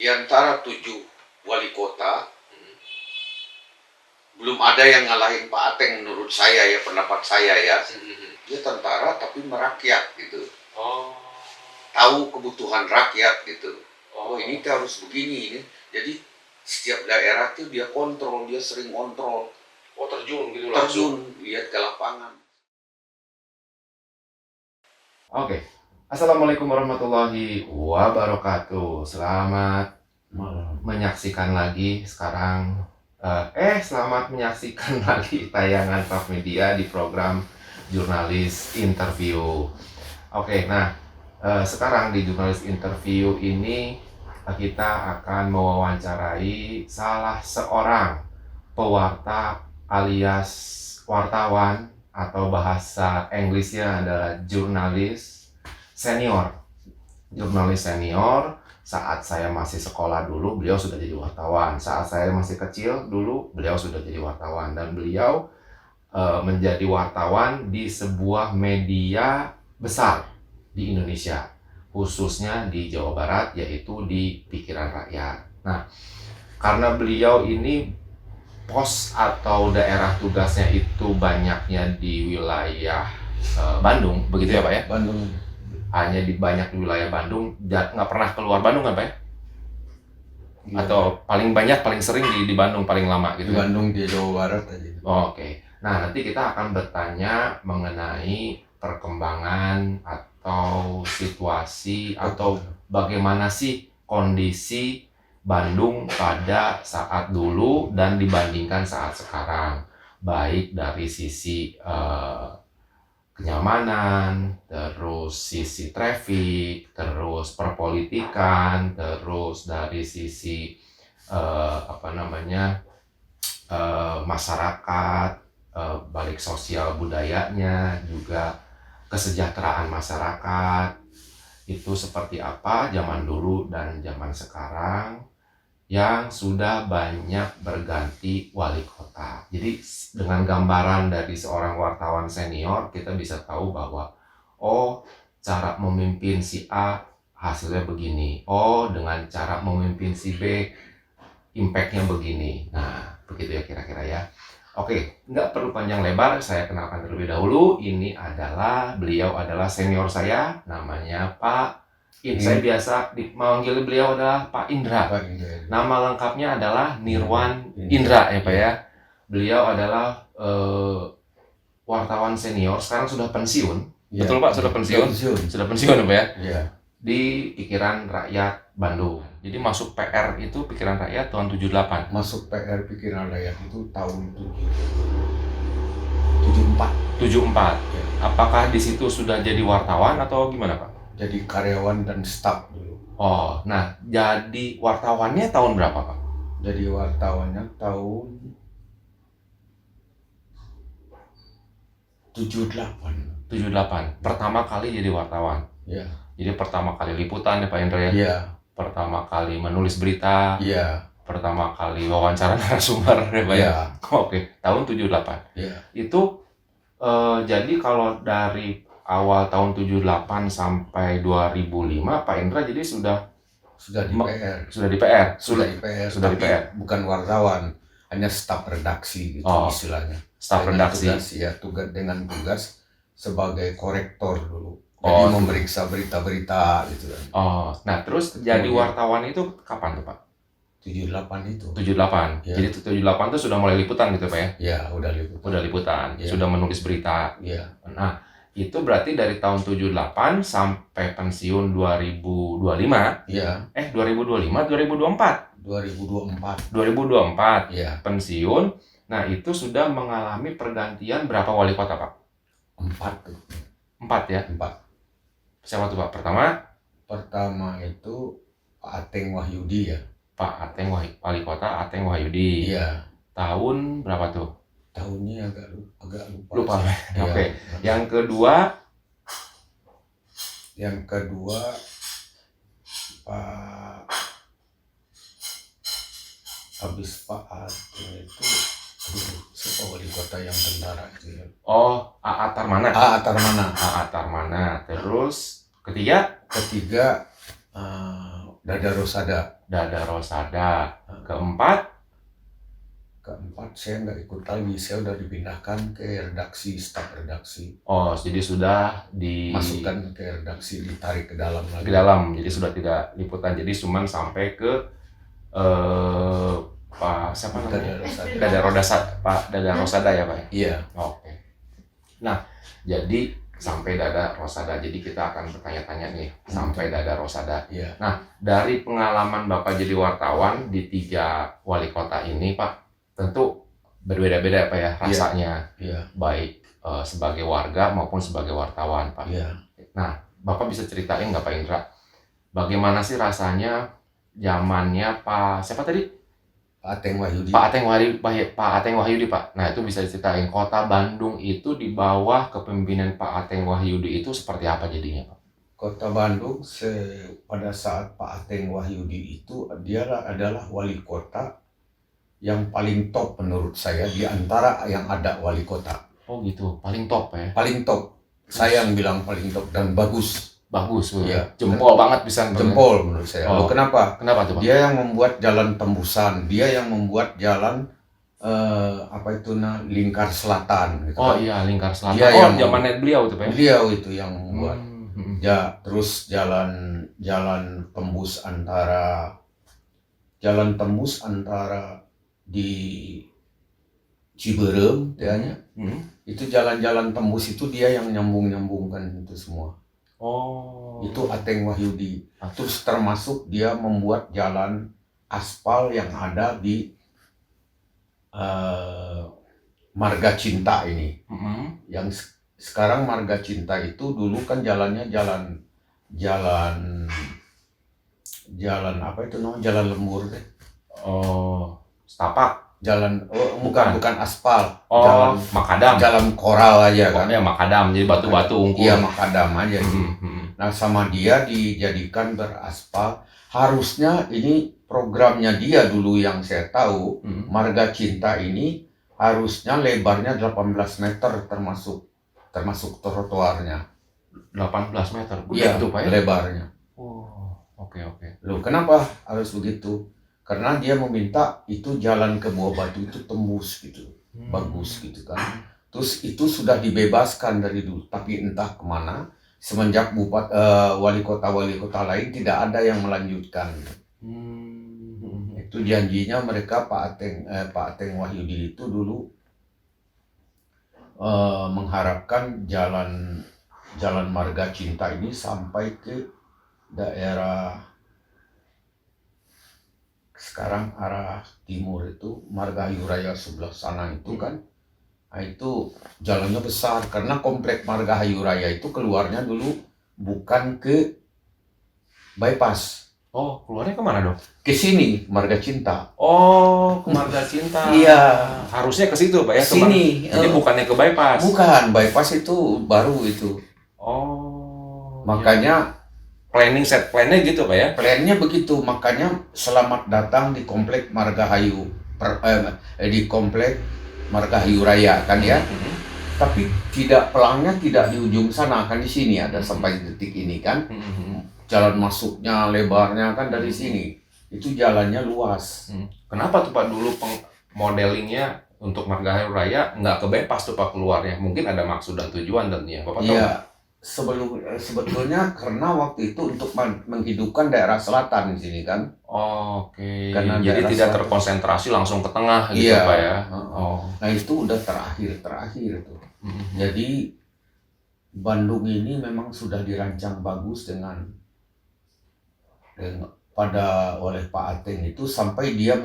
di antara 7 wali kota, belum ada yang ngalahin Pak Ateng menurut saya ya, pendapat saya ya. Dia tentara tapi merakyat gitu. Tahu kebutuhan rakyat gitu. Ini harus begini ini. Jadi setiap daerah tuh dia kontrol, dia sering kontrol. Terjun gitu Terjun, lihat ke lapangan. Oke. Assalamualaikum warahmatullahi wabarakatuh. Selamat menyaksikan lagi sekarang selamat menyaksikan lagi tayangan Puff Media di program Jurnalis Interview. Oke, nah sekarang di Jurnalis Interview ini kita akan mewawancarai salah seorang pewarta alias wartawan atau bahasa Inggrisnya adalah jurnalis senior. Jurnalis senior, saat saya masih sekolah dulu beliau sudah jadi wartawan. Saat saya masih kecil dulu beliau sudah jadi wartawan, dan beliau menjadi wartawan di sebuah media besar di Indonesia, khususnya di Jawa Barat, yaitu di Pikiran Rakyat. Nah, karena beliau ini pos atau daerah tugasnya itu banyaknya di wilayah Bandung, begitu ya Pak ya? Bandung. Hanya banyak di wilayah Bandung, nggak pernah keluar Bandung kan Pak ya? Ya. Atau paling banyak, paling sering di Bandung, paling lama gitu di Bandung, di Jawa Barat aja. Oke. Nah, nanti kita akan bertanya mengenai perkembangan atau situasi atau bagaimana sih kondisi Bandung pada saat dulu dan dibandingkan saat sekarang, baik dari sisi kenyamanan, terus sisi traffic, terus perpolitikan, terus dari sisi masyarakat, balik sosial budayanya, juga kesejahteraan masyarakat itu seperti apa zaman dulu dan zaman sekarang yang sudah banyak berganti wali kota. Jadi dengan gambaran dari seorang wartawan senior kita bisa tahu bahwa cara memimpin si A hasilnya begini, dengan cara memimpin si B impactnya begini. Nah, begitu ya kira-kira ya. Oke, nggak perlu panjang lebar, saya kenalkan terlebih dahulu. Beliau adalah senior saya, namanya Pak Saya biasa memanggil beliau adalah Pak Indra. Nama lengkapnya adalah Nirwan Indra ya Pak ya. Beliau adalah wartawan senior, sekarang sudah pensiun. Ya, betul Pak, sudah pensiun? Sudah pensiun Pak ya? Iya. Di Pikiran Rakyat Bandung. Jadi masuk PR itu Pikiran Rakyat tahun 78. Masuk PR Pikiran Rakyat itu tahun 74. 74. Ya. Apakah di situ sudah jadi wartawan atau gimana Pak? Jadi karyawan dan staf dulu. Nah jadi wartawannya tahun berapa Pak? Jadi wartawannya tahun 78. Pertama kali jadi wartawan. Iya. Jadi pertama kali liputan ya Pak Indra ya? Iya. Pertama kali menulis berita. Iya. Pertama kali wawancara narasumber ya Pak ya? Iya. Oke, tahun 78. Iya. Itu jadi kalau dari awal tahun 78 sampai 2005 Pak Indra jadi sudah di PR. Sudah di PR. Sudah di PR. Bukan wartawan, hanya staf redaksi gitu istilahnya. Staf redaksi. Tugas dengan tugas sebagai korektor dulu. Jadi memeriksa berita-berita gitu kan. Nah terus jadi wartawan itu kapan tuh Pak? 78 itu. 78. Ya. Jadi 78 itu sudah mulai liputan gitu Pak ya? Iya, udah liputan. Udah liputan. Ya. Sudah menulis berita. Iya. Nah, itu berarti dari tahun 78 sampai pensiun 2025. Iya. 2025 2024. 2024. Iya. Pensiun. Nah, itu sudah mengalami pergantian berapa wali kota, Pak? 4 ya? 4. Siapa tuh, Pak? Pertama itu Pak Ateng Wahyudi ya. Pak Ateng wali kota Ateng Wahyudi. Iya. Tahun berapa tuh? Tahunnya agak lupa. Lupa. Oke. Yang kedua Pak habis Pak Ateng itu siapa wali kota yang tentara itu ya? A.A. Tarmana. A.A. Tarmana. Terus ketiga Dada Rosada. Dada Rosada. Keempat, saya nggak ikut lagi, saya udah dipindahkan ke redaksi, staf redaksi. oh jadi sudah Masukkan ke redaksi, ditarik ke dalam lagi. ke dalam, jadi sudah tidak liputan, jadi cuman sampai ke Pak siapa namanya? Dada Rosada ya Pak? Iya. Oke. Nah, jadi sampai Dada Rosada, jadi kita akan bertanya-tanya nih sampai Dada Rosada. Iya. Nah, dari pengalaman Bapak jadi wartawan di 3 wali kota ini Pak, tentu berbeda-beda Pak ya rasanya, Iya. baik sebagai warga maupun sebagai wartawan Pak. Iya. Nah, Bapak bisa ceritain nggak Pak Indra, bagaimana sih rasanya zamannya Pak siapa tadi? Pak Ateng Wahyudi. Pak Ateng Wahyudi Pak. Nah itu bisa diceritain, kota Bandung itu di bawah kepemimpinan Pak Ateng Wahyudi itu seperti apa jadinya Pak? Kota Bandung pada saat Pak Ateng Wahyudi itu dia adalah wali kota yang paling top menurut saya di antara yang ada wali kota. Oh gitu, paling top ya? Paling top. Saya yang bilang paling top dan bagus. Bagus, ya. Jempol banget bisa. Jempol menurut saya. Oh. Kenapa? Kenapa tuh Pak? Dia yang membuat jalan tembusan, dia yang membuat jalan lingkar selatan. Gitu oh kan. iya, lingkar selatan. Dia yang zamannya beliau itu Pak? Beliau itu yang membuat. Ya, terus jalan tembus antara di Ciberem, itu jalan-jalan tembus itu dia yang nyambungkan itu semua. Oh. Itu Ateng Wahyudi. Terus termasuk dia membuat jalan aspal yang ada di Marga Cinta ini. Yang sekarang Marga Cinta itu dulu kan jalannya jalan apa itu namanya, jalan lembur deh. Oh, setapak. Bukan aspal. Oh, makadam. Jalan koral aja kan. Ya makadam, jadi batu-batu unggul. Iya, makadam aja sih. Nah, sama dia dijadikan beraspal. Harusnya ini programnya dia dulu yang saya tahu, Marga Cinta ini harusnya lebarnya 18 meter termasuk trotoarnya. 18 meter? Iya, itu Pak ya? Lebarnya. Oh, oke. Loh, kenapa harus begitu? Karena dia meminta itu jalan ke Bawah Batu itu tembus gitu, bagus gitu kan. Terus itu sudah dibebaskan dari dulu, tapi entah kemana. Semenjak wali kota lain tidak ada yang melanjutkan. Itu janjinya mereka Pak Ateng Wahyudi itu dulu mengharapkan jalan Marga Cinta ini sampai ke daerah sekarang arah timur itu Margahayu Raya sebelah sana itu kan. Nah, itu jalannya besar karena komplek Margahayu Raya itu keluarnya dulu bukan ke bypass. Oh, keluarnya kemana dong? Ke sini, Marga Cinta. Oh, ke Marga Cinta. Iya. Harusnya ke situ Pak ya? Sini. Jadi bukannya ke bypass? Bukan, bypass itu baru itu. Oh. Makanya set plannya gitu Pak ya? Plannya begitu, makanya selamat datang di komplek Margahayu di komplek Margahayu Raya kan ya. Tapi pelangnya tidak di ujung sana kan, di sini ada sampai detik ini kan. Jalan masuknya lebarnya kan dari sini. Itu jalannya luas. Kenapa tuh Pak dulu modelingnya untuk Margahayu Raya nggak ke bypass tuh Pak keluarnya? Mungkin ada maksud dan tujuan tentunya. Bapak tahu? Iya. Sebetulnya karena waktu itu untuk menghidupkan daerah selatan di sini kan. Oke. Karena jadi tidak selatan terkonsentrasi langsung ke tengah gitu Pak ya. Nah itu udah terakhir tuh. Jadi Bandung ini memang sudah dirancang bagus oleh Pak Ateng itu, sampai dia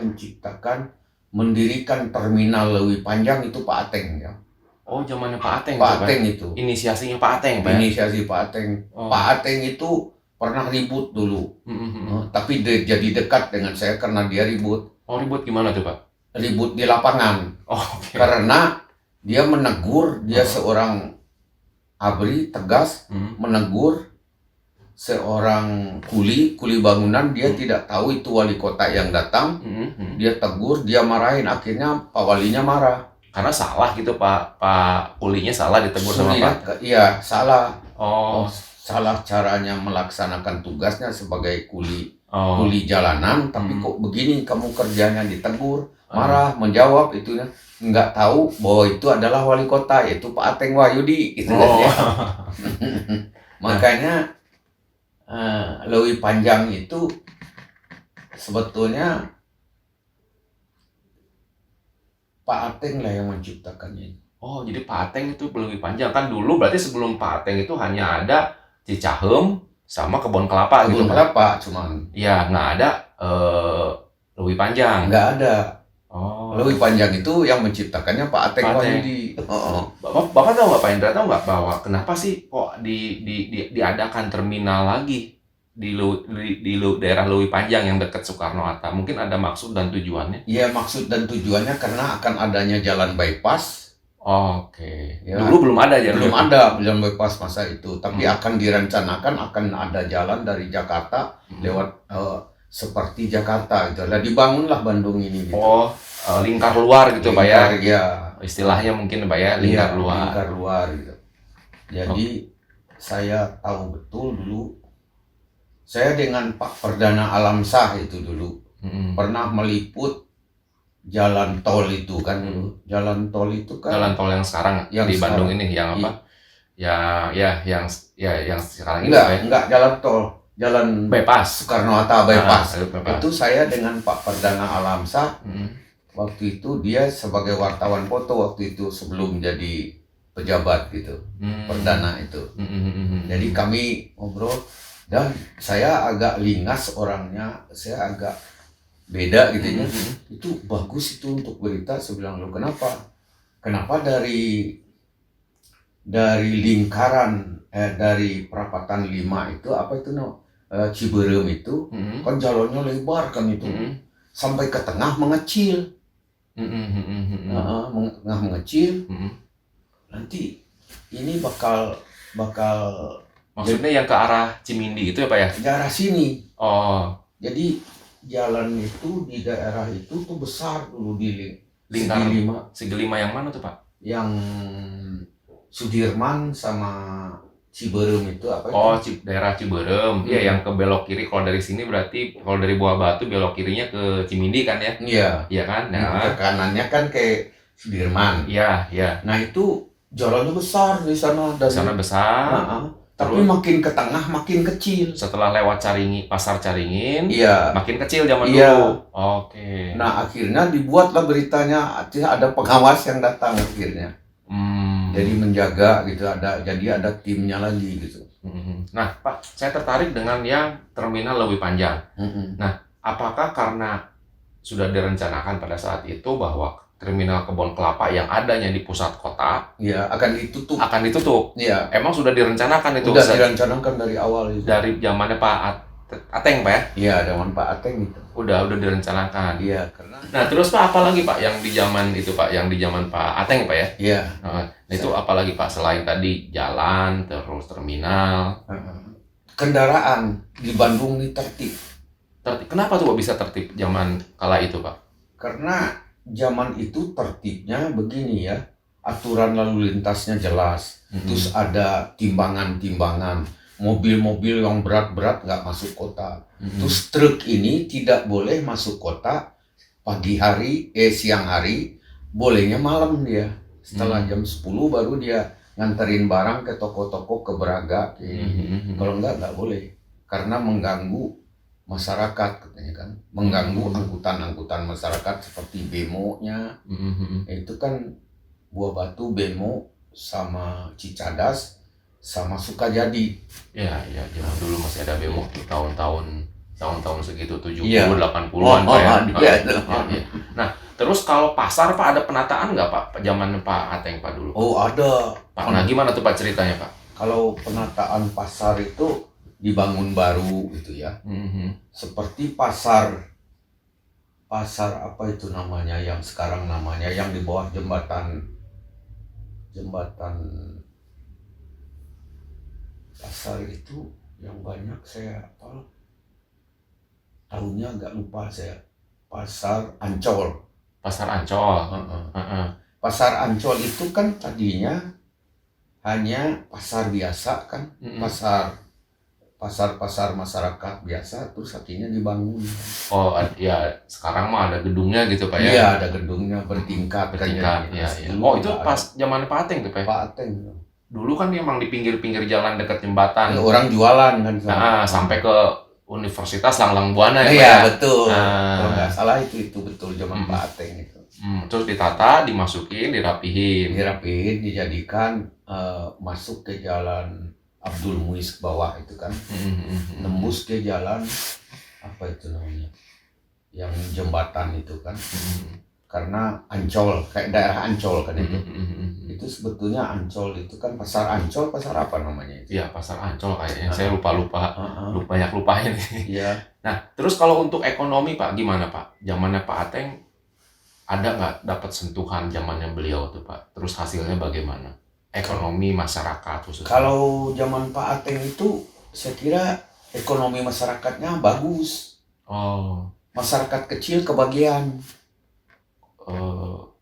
mendirikan terminal Lewi Panjang itu Pak Ateng ya. Oh, zamannya Pak Ateng. Pak Ateng itu. Inisiasinya Pak Ateng, Pak. Inisiasi Pak Ateng. Pak Ateng itu pernah ribut dulu. Tapi jadi dekat dengan saya karena dia ribut. Oh, ribut gimana tuh, Pak? Ribut di lapangan. Karena dia menegur, dia seorang ABRI tegas menegur seorang kuli bangunan, dia tidak tahu itu wali kota yang datang. Dia tegur, dia marahin, akhirnya Pak Walinya marah. Karena salah gitu Pak kulinya salah ditegur sama Pak? Iya, salah. Salah caranya melaksanakan tugasnya sebagai kuli kuli jalanan, tapi kok begini kamu kerjanya, ditegur, marah, menjawab itu nggak tahu bahwa itu adalah wali kota, yaitu Pak Ateng Wahyudi gitu kan ya. Makanya Leuwi Panjang itu sebetulnya Pak Ateng lah yang menciptakannya. Oh, jadi Pak Ateng itu Leuwi Panjang kan dulu, berarti sebelum Pak Ateng itu hanya ada Cicahem sama kebun kelapa gitu. Kebun kelapa cuman. Ya, nggak ada Leuwi Panjang. Nggak ada. Oh. Leuwi Panjang itu yang menciptakannya Pak Ateng Wahyudi. Bapak tahu nggak, Pak Indra, tahu nggak bahwa kenapa sih kok diadakan terminal lagi di daerah Leuwi Panjang yang dekat Soekarno-Hatta? Mungkin ada maksud dan tujuannya? Iya, maksud dan tujuannya karena akan adanya jalan bypass. Oke. Ya, dulu belum ada jalan. Belum ada jalan bypass masa itu, tapi akan direncanakan akan ada jalan dari Jakarta lewat seperti Jakarta gitu. Lah dibangunlah Bandung ini gitu. Oh, lingkar luar gitu, Pak ya? Ya. Istilahnya mungkin, Pak ya, lingkar luar. Lingkar luar gitu. Jadi saya tahu betul dulu. Saya dengan Pak Perdana Alamsyah itu dulu pernah meliput jalan tol itu kan dulu. Jalan tol itu kan. Jalan tol yang sekarang yang di Bandung ini yang apa? Yang sekarang ini. Enggak jalan tol. Jalan bypass Soekarno-Hatta bypass. Itu saya dengan Pak Perdana Alamsyah. Waktu itu dia sebagai wartawan foto waktu itu sebelum jadi pejabat gitu. Perdana itu. Jadi kami ngobrol dan saya agak lingas orangnya, saya agak beda gitu ya. Itu bagus itu untuk berita. Saya bilang, lo kenapa dari lingkaran dari perapatan 5 itu apa itu Ciberem itu kan jalannya lebar kan itu sampai ke tengah mengecil. Mengecil. Nanti ini bakal maksudnya yang ke arah Cimindi itu ya, Pak ya? Ke arah sini. Oh. Jadi jalan itu di daerah itu tuh besar dulu di lingkar Segi Lima yang mana tuh, Pak? Yang Sudirman sama Ciberem itu apa itu? Oh, daerah Ciberem. Iya, yang ke belok kiri. Kalau dari sini berarti kalau dari Buah Batu belok kirinya ke Cimindi kan ya? Iya. Iya kan? Ke kanannya kan ke Sudirman. Iya. Nah, itu jalannya besar di sana. Di sana besar. Tapi makin ke tengah makin kecil. Setelah lewat Pasar Caringin, makin kecil zaman dulu. Oke. Nah, akhirnya dibuatlah beritanya, ada pengawas yang datang akhirnya. Jadi menjaga gitu, jadi ada timnya lagi gitu. Nah, Pak, saya tertarik dengan yang terminal Leuwi Panjang. Nah, apakah karena sudah direncanakan pada saat itu bahwa terminal kebun kelapa yang adanya di pusat kota akan ditutup. Iya. Emang sudah direncanakan itu? Sudah direncanakan dari awal itu. Dari zamannya Pak Ateng, Pak ya? Iya, zaman Pak Ateng itu. Udah direncanakan. Iya, karena. Nah, terus Pak, apa lagi Pak yang di zaman itu, Pak, yang di zaman Pak Ateng, Pak ya? Iya. Nah, itu apa lagi Pak selain tadi jalan terus terminal? Kendaraan di Bandung ini tertib. Kenapa tuh Pak bisa tertib zaman kala itu, Pak? Karena zaman itu tertibnya begini ya, aturan lalu lintasnya jelas, terus ada timbangan-timbangan, mobil-mobil yang berat-berat nggak masuk kota, terus truk ini tidak boleh masuk kota siang hari, bolehnya malam dia, setelah jam 10 baru dia nganterin barang ke toko-toko, ke Braga, kalau nggak boleh, karena mengganggu masyarakat katanya kan, mengganggu angkutan masyarakat seperti bemo-nya. Itu kan Buah Batu, bemo sama Cicadas sama Sukajadi. Ya, zaman dulu masih ada bemo tahun-tahun segitu 70-80-an Pak ya. Nah, terus kalau pasar Pak ada penataan nggak Pak zaman Pak Ateng Pak dulu? Oh, ada. Pak, nah gimana tuh Pak ceritanya Pak? Kalau penataan pasar itu dibangun baru gitu ya, seperti pasar apa itu namanya yang sekarang namanya yang di bawah jembatan pasar itu yang banyak saya tahunnya agak lupa saya. Pasar Ancol. Pasar Ancol itu kan tadinya hanya pasar biasa kan, pasar pasar-pasar masyarakat biasa terus akhirnya dibangun. Oh ya, sekarang mah ada gedungnya gitu Pak ya? Iya, ada gedungnya bertingkat. Bertingkat, ya. Oh itu pas zaman Pak Ateng tuh Pak? Pak Ateng. Dulu kan memang di pinggir-pinggir jalan dekat jembatan. Orang jualan kan. Sampai ke Universitas Langlang Buana ya Pak Iya ya? betul. Kalau nggak salah itu betul zaman Pak Ateng itu. Terus ditata, dimasukin, dirapihin, dijadikan masuk ke jalan Abdul Muiz ke bawah itu kan, nembus ke jalan apa itu namanya, yang jembatan itu kan, karena Ancol, kayak daerah Ancol kan itu. Itu sebetulnya Ancol itu kan pasar Ancol, pasar apa namanya itu? Iya pasar Ancol kayaknya, saya lupa banyak lupain. Iya. Nah terus kalau untuk ekonomi Pak gimana Pak? Zamannya Pak Ateng ada nggak dapat sentuhan zamannya beliau tuh Pak? Terus hasilnya bagaimana? Ekonomi masyarakat khususnya. Kalau zaman Pak Ateng itu saya kira ekonomi masyarakatnya bagus. Oh. Masyarakat kecil kebagian.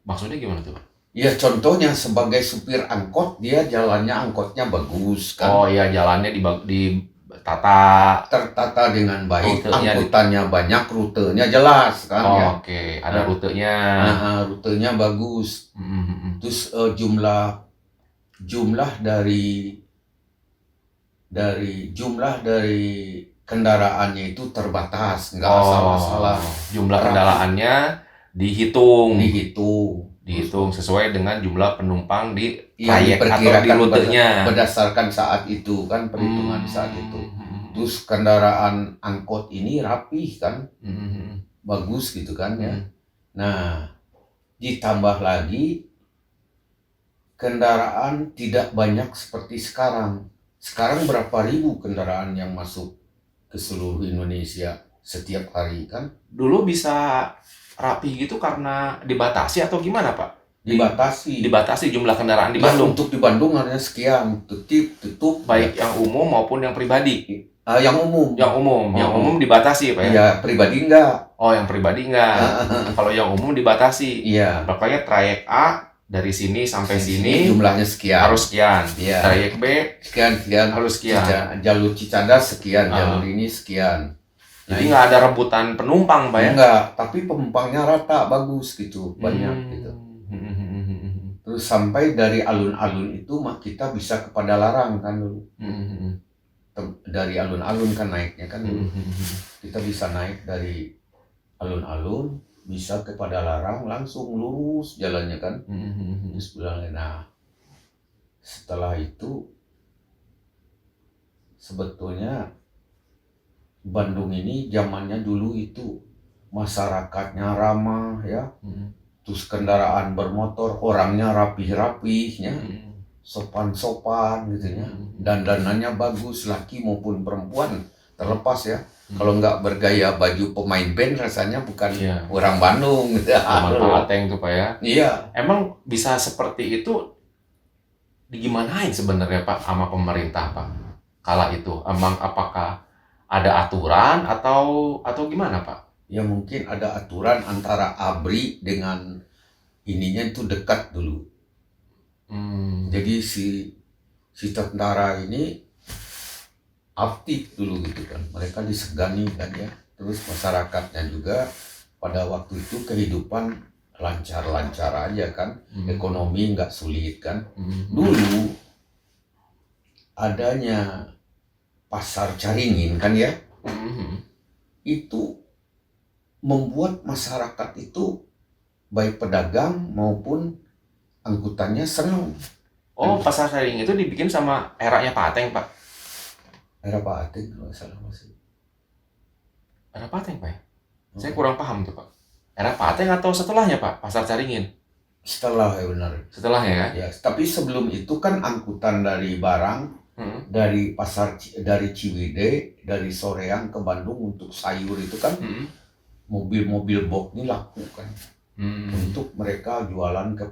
Maksudnya gimana tuh Pak? Ya contohnya sebagai supir angkot, dia jalannya angkotnya bagus kan. Oh iya, jalannya ditata, tertata dengan baik, angkutannya banyak, rutenya jelas kan. Oh, ya. Oke, ada rutenya. Rutenya bagus. Terus jumlah dari kendaraannya itu terbatas, nggak asal-asalan. Jumlah kendaraannya dihitung sesuai dengan jumlah penumpang di trayek atau di rutenya berdasarkan saat itu kan, perhitungan saat itu. Terus kendaraan angkot ini rapih kan, bagus gitu kan ya. Nah ditambah lagi kendaraan tidak banyak seperti sekarang. Sekarang berapa ribu kendaraan yang masuk ke seluruh Indonesia setiap hari kan? Dulu bisa rapi gitu karena dibatasi atau gimana Pak? Dibatasi jumlah kendaraan di Bandung. Untuk di Bandung hanya sekian, tutup. Baik yang umum maupun yang pribadi. Yang umum dibatasi Pak ya? Iya, pribadi enggak. Oh, yang pribadi enggak. Kalau yang umum dibatasi. Iya. Makanya trayek A dari sini sampai sini jumlahnya sekian. Harus sekian. Iya. Trayek B sekian harus sekian. Jalur Cicadas sekian, jalur ini sekian. Jadi nggak ada rebutan penumpang Pak ya? Enggak, tapi penumpangnya rata, bagus gitu, banyak gitu. Terus sampai dari alun-alun itu kita bisa ke Padalarang kan dulu. Dari alun-alun kan naiknya kan dulu. Kita bisa naik dari alun-alun, bisa ke Padalarang, langsung lurus jalannya kan. Terus bilangnya, nah setelah itu sebetulnya Bandung ini zamannya dulu itu masyarakatnya ramah ya. Terus kendaraan bermotor, orangnya rapih-rapihnya, sopan-sopan gitu ya. Dandanannya bagus, laki maupun perempuan, terlepas ya. Kalau nggak bergaya baju pemain band rasanya bukan orang Bandung gitu. Pak Ateng tuh Pak ya. Iya. Emang bisa seperti itu digimanain sebenarnya Pak sama pemerintah Pak? Kala itu emang apakah ada aturan atau gimana Pak? Ya mungkin ada aturan antara ABRI dengan ininya itu dekat dulu. Jadi si tentara ini aktif dulu gitu kan. Mereka disegani kan ya. Terus masyarakatnya juga pada waktu itu kehidupan lancar-lancar aja kan. Ekonomi nggak sulit kan. Dulu adanya pasar Caringin kan ya. Itu membuat masyarakat itu baik pedagang maupun angkutannya senang. Oh, pasar Caringin itu dibikin sama eranya Pak Ateng Pak? Era Pak Ateng kalau salah masih. Era Pak Ateng Pak ya? Saya kurang paham tuh Pak. Era Pak Ateng atau setelahnya Pak, pasar Caringin? Setelah ya benar. Setelahnya ya? Ya, tapi sebelum itu kan angkutan dari barang dari dari Ciwidey, dari Soreang ke Bandung untuk sayur itu kan. Mobil-mobil box ini laku kan. Untuk mereka jualan ke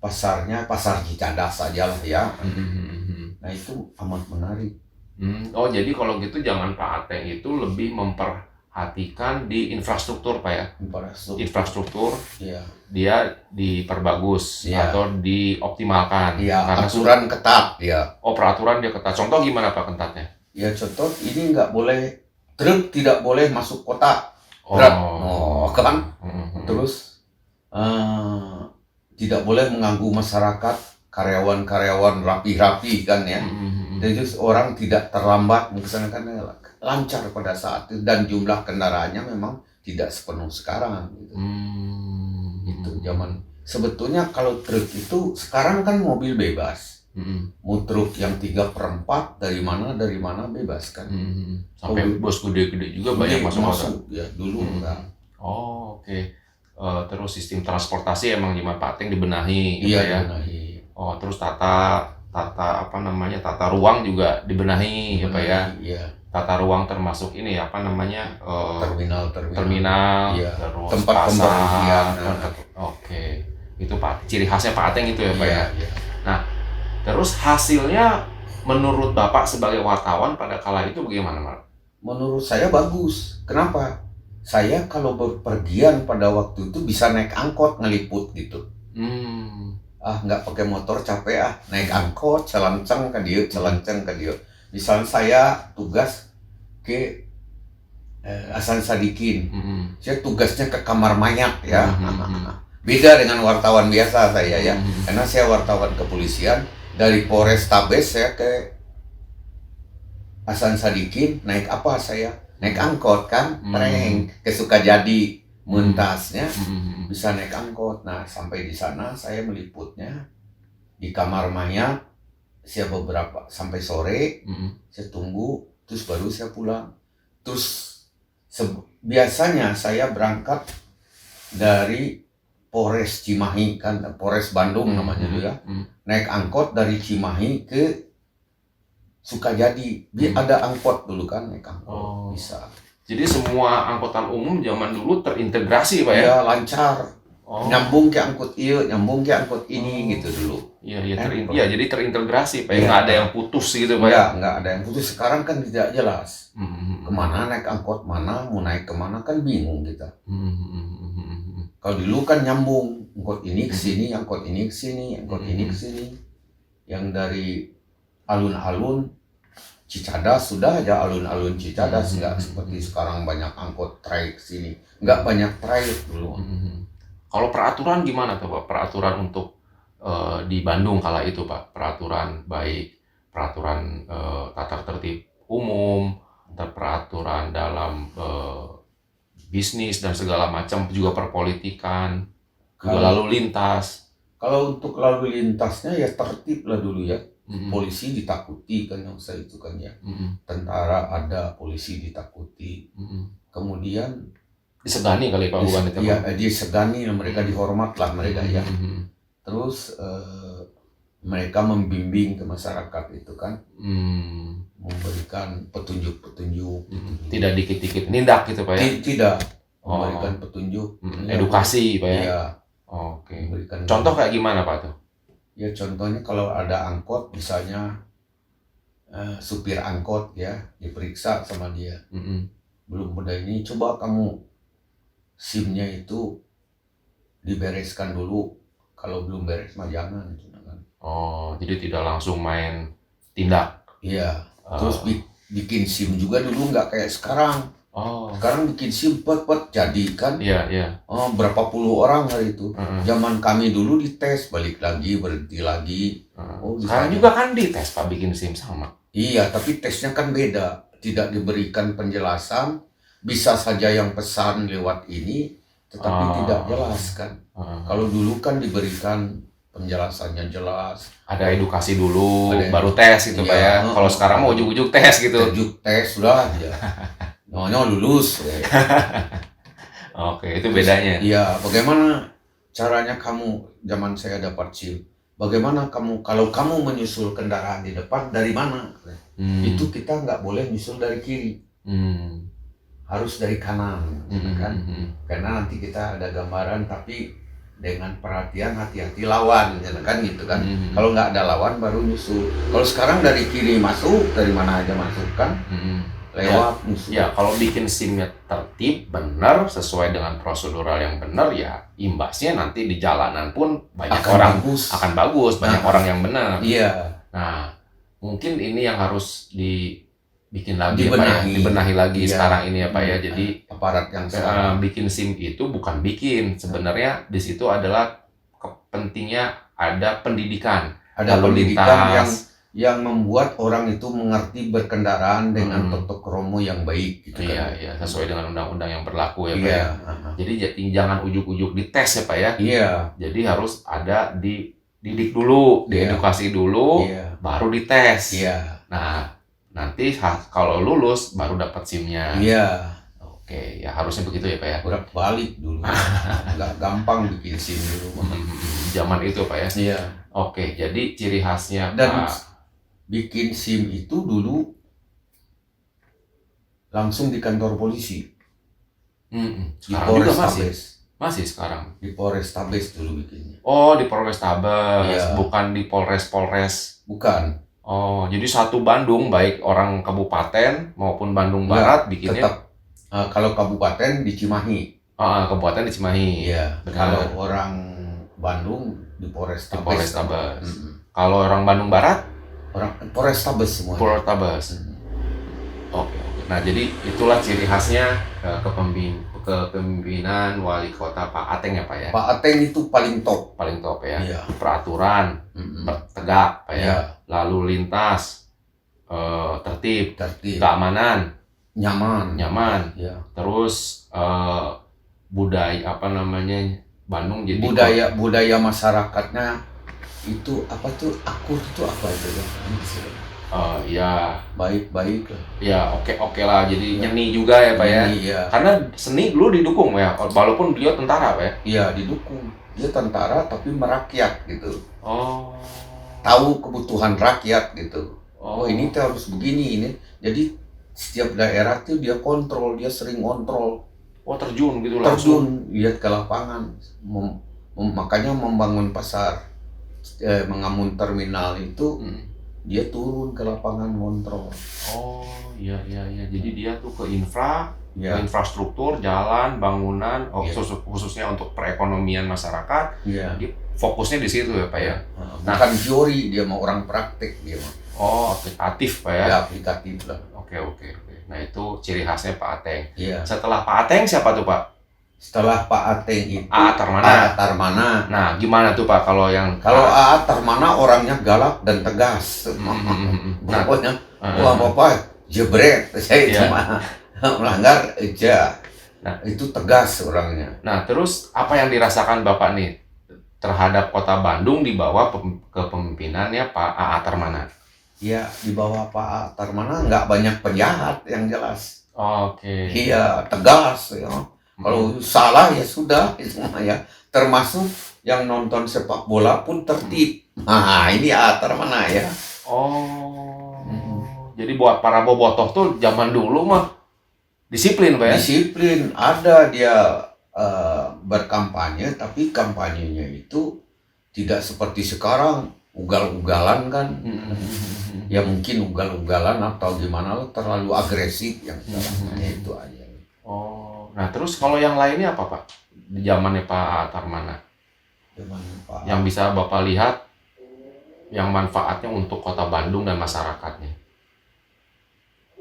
pasarnya pasar Cicadas saja lah ya. Nah itu amat menarik. Oh jadi kalau gitu jangan Pak Ateng itu lebih memperhatikan di infrastruktur Pak ya? Infrastruktur ya. Dia diperbagus atau dioptimalkan. Ya, karena aturan ketat ya. Oh peraturan dia ketat. Contoh gimana Pak ketatnya? Ya contoh ini nggak boleh, truk tidak boleh masuk kota. Berat. Kan? Terus tidak boleh mengganggu masyarakat, karyawan-karyawan rapi-rapi kan ya. Jadi orang tidak terlambat melaksanakan lancar pada saat itu, dan jumlah kendaraannya memang tidak sepenuh sekarang gitu. Itu zaman sebetulnya kalau truk itu sekarang kan mobil bebas. Mau truk yang 3/4 dari mana bebas kan. Sampai bos gede-gede juga banyak masuk ya dulu kan. Oke. Terus sistem transportasi emang di Pateng dibenahi gitu ya. Dibenahi. Terus tata ruang juga dibenahi ya Pak ya. Iya. Tata ruang termasuk ini terminal, iya. terus Tempat pemberhentian. Oke. Itu Pak, ciri khasnya Pateng itu ya Pak ya. Iya. Nah, terus hasilnya menurut Bapak sebagai wartawan pada kala itu bagaimana, Pak? Menurut saya bagus. Kenapa? Saya kalau berpergian pada waktu itu bisa naik angkot ngeliput gitu. Nggak pakai motor capek naik angkot, celanceng ke dia. Misalnya saya tugas ke Hasan Sadikin, saya tugasnya ke kamar mayat ya. Beda dengan wartawan biasa saya ya, karena saya wartawan kepolisian. Dari Polrestabes saya ke Hasan Sadikin, naik apa saya? Naik angkot kan, ke Sukajadi, Muntasnya bisa naik angkot. Nah sampai di sana saya meliputnya di kamar mayat, saya beberapa sampai sore, saya tunggu, terus baru saya pulang. Terus biasanya saya berangkat dari Polres Cimahi kan, Polres Bandung namanya dulu ya. Naik angkot dari Cimahi ke Sukajadi. Ada angkot dulu kan, naik angkot bisa. Jadi semua angkutan umum zaman dulu terintegrasi Pak ya? Ya lancar. Nyambung ke angkot nyambung ke angkot ini gitu dulu. Iya, jadi terintegrasi Pak ya, nggak ada yang putus gitu Pak ya? Nggak ada yang putus. Sekarang kan tidak jelas. Kemana naik angkot, mana mau naik kemana kan bingung kita. Kalau dulu kan nyambung, angkot ini ke sini, angkot ini ke sini, angkot ini ke sini. Yang dari alun-alun Cicadas sudah aja alun-alun Cicadas, nggak seperti sekarang banyak angkot trayek sini. Nggak banyak trayek dulu. Kalau peraturan gimana tuh Pak? Peraturan untuk di Bandung kala itu Pak, peraturan baik peraturan tata tertib umum, peraturan dalam bisnis dan segala macam, juga perpolitikan, juga lalu lintas. Kalau untuk lalu lintasnya ya tertib lah dulu ya. Polisi ditakuti kan yang saya itu kan ya. Tentara ada, polisi ditakuti. Kemudian disegani kali Pak, bukan itu? Iya, disegani, mereka dihormat lah mereka ya. Terus mereka membimbing ke masyarakat itu kan, memberikan petunjuk-petunjuk. Tidak dikit-dikit nindak gitu Pak ya? Tidak, memberikan petunjuk. Edukasi Pak ya? Iya. Oke. Contoh kayak gimana Pak tuh? Ya contohnya kalau ada angkot misalnya, supir angkot ya diperiksa sama dia. Belum udah ini, coba kamu SIM-nya itu dibereskan dulu. Kalau belum beres mah jangan. Jadi tidak langsung main tindak. Iya. Terus bikin SIM juga dulu nggak kayak sekarang. Sekarang bikin SIM pet jadi kan. Iya. Berapa puluh orang hari itu. Zaman kami dulu dites, balik lagi, berhenti lagi. Sekarang juga kan dites Pak, bikin SIM sama. Iya, tapi tesnya kan beda. Tidak diberikan penjelasan. Bisa saja yang pesan lewat ini, tetapi tidak jelas kan. Kalau dulu kan diberikan penjelasannya jelas. Ada edukasi dulu, baru tes gitu Pak ya. Kalau sekarang mau ujug-ujug tes gitu. Ujug tes sudah aja. Nyonya lulus. Oke, itu bedanya. Iya, bagaimana caranya kamu zaman saya dapat SIM? Bagaimana kamu kalau kamu menyusul kendaraan di depan dari mana? Itu kita nggak boleh nyusul dari kiri. Harus dari kanan kan. Karena nanti kita ada gambaran, tapi dengan perhatian, hati-hati lawan kan gitu kan. Kalau nggak ada lawan baru nyusul. Kalau sekarang dari kiri masuk, dari mana aja masuk kan. Lewat nyusul. Ya, kalau bikin SIM-nya tertib, benar, sesuai dengan prosedural yang benar, ya imbasnya nanti di jalanan pun banyak orang akan bagus, banyak orang yang benar. Iya. Nah, mungkin ini yang harus bikin lagi ya Pak ya, dibenahi lagi sekarang ini ya Pak ya. Jadi aparat yang sekarang bikin SIM itu bukan bikin, sebenarnya di situ adalah pentingnya ada pendidikan, ada pendidikan yang membuat orang itu mengerti berkendaraan dengan tata krama yang baik gitu kan. Iya, sesuai dengan undang-undang yang berlaku ya Pak ya. Jadi jangan ujuk-ujuk dites ya Pak ya. Iya. Jadi harus ada dididik dulu, diedukasi dulu, baru dites. Iya. Nah, nanti kalau lulus baru dapat SIM-nya. Iya. Oke, ya harusnya begitu ya Pak ya. Udah balik dulu. Nggak gampang bikin SIM dulu. Zaman itu Pak ya. Iya. Oke, jadi ciri khasnya dan bikin SIM itu dulu langsung di kantor polisi. Sekarang juga masih sekarang. Di Polrestabes dulu bikinnya. Oh, di Polrestabes, bukan di Polres. Bukan. Oh, jadi satu Bandung, baik orang kabupaten maupun Bandung Barat bikinnya. Tetap kalau kabupaten di Cimahi. Kabupaten di Cimahi. Iya. Kalau orang Bandung di Polrestabes. Kalau orang Bandung Barat? Orang Polrestabes semua. Polrestabes. Oke. Nah, jadi itulah ciri khasnya kepemimpinan wali kota Pak Ateng ya Pak ya. Pak Ateng itu paling top. Paling top ya. Iya. Peraturan tegak Pak ya. Lalu lintas tertib. Keamanan nyaman. Ya. Terus budaya Bandung jadi budaya masyarakatnya itu apa tuh, akur itu apa itu ya? Ya baik lah. Ya oke lah, jadi nyeni juga ya Pak ya. Iya. Karena seni dulu didukung ya, walaupun beliau tentara Pak ya. Iya didukung, dia tentara tapi merakyat gitu. Oh. Tahu kebutuhan rakyat gitu. Oh ini tuh harus begini ini. Jadi setiap daerah tuh dia kontrol, dia sering kontrol. Oh terjun gitu langsung. Lihat ke lapangan, makanya membangun pasar. Mengamun terminal itu dia turun ke lapangan kontrol. Oh iya, jadi dia tuh ke ke infrastruktur, jalan, bangunan, khususnya untuk perekonomian masyarakat. Dia fokusnya di situ ya Pak ya. Bukan teori, dia mau orang praktik dia mah. Oh aplikatif Pak ya. Ya aplikatif lah. Oke. Nah itu ciri khasnya Pak Ateng. Iya. Setelah Pak Ateng siapa tuh Pak? Setelah Pak Ateng itu Tarmana. Nah, gimana tuh Pak kalau Tarmana orangnya galak dan tegas. Pokoknya apa jebret saya itu mah melanggar aja. Nah, itu tegas orangnya. Nah, terus apa yang dirasakan Bapak nih terhadap Kota Bandung di bawah kepemimpinannya Pak A.A. Tarmana? Ya, di bawah Pak A.A. Tarmana nggak banyak penjahat yang jelas. Oke. Iya, tegas ya. Kalau salah ya sudah semua ya. Termasuk yang nonton sepak bola pun tertib. Nah ini Tarmana ya. Jadi buat para bobotoh tuh zaman dulu mah disiplin Pak ya? Disiplin, ada dia berkampanye, tapi kampanyenya itu tidak seperti sekarang ugal-ugalan kan. Ya mungkin ugal-ugalan atau gimana terlalu agresif yang sekarang itu aja. Nah terus kalau yang lainnya apa Pak? Di zamannya Pak Tarmana? Yang bisa Bapak lihat yang manfaatnya untuk Kota Bandung dan masyarakatnya?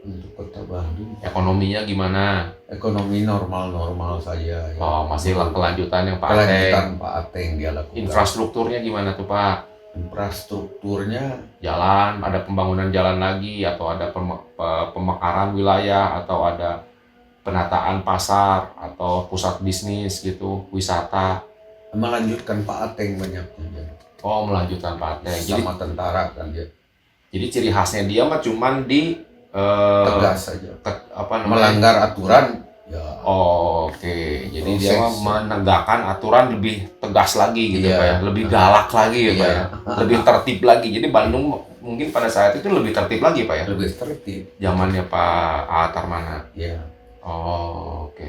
Untuk Kota Bandung. Ekonominya gimana? Ekonomi normal saja. Ya. Masih kelanjutan yang Pak Ateng. Kelanjutan Pak Ateng dia lakukan. Infrastrukturnya gimana tuh Pak? Infrastrukturnya jalan, ada pembangunan jalan lagi atau ada pemekaran wilayah atau ada penataan pasar atau pusat bisnis gitu, wisata. Melanjutkan Pak Ateng banyak. Melanjutkan Pak Ateng. Sama tentara kan dia. Jadi ciri khasnya dia mah cuman di tegas saja. Melanggar aturan. Ya. Oke. Jadi dia mah menegakkan aturan lebih tegas lagi gitu Pak ya, lebih galak lagi ya Pak ya, lebih tertib lagi. Jadi Bandung mungkin pada saat itu lebih tertib lagi Pak ya. Lebih tertib. Zamannya Pak A. Tarmana. Iya. Oke.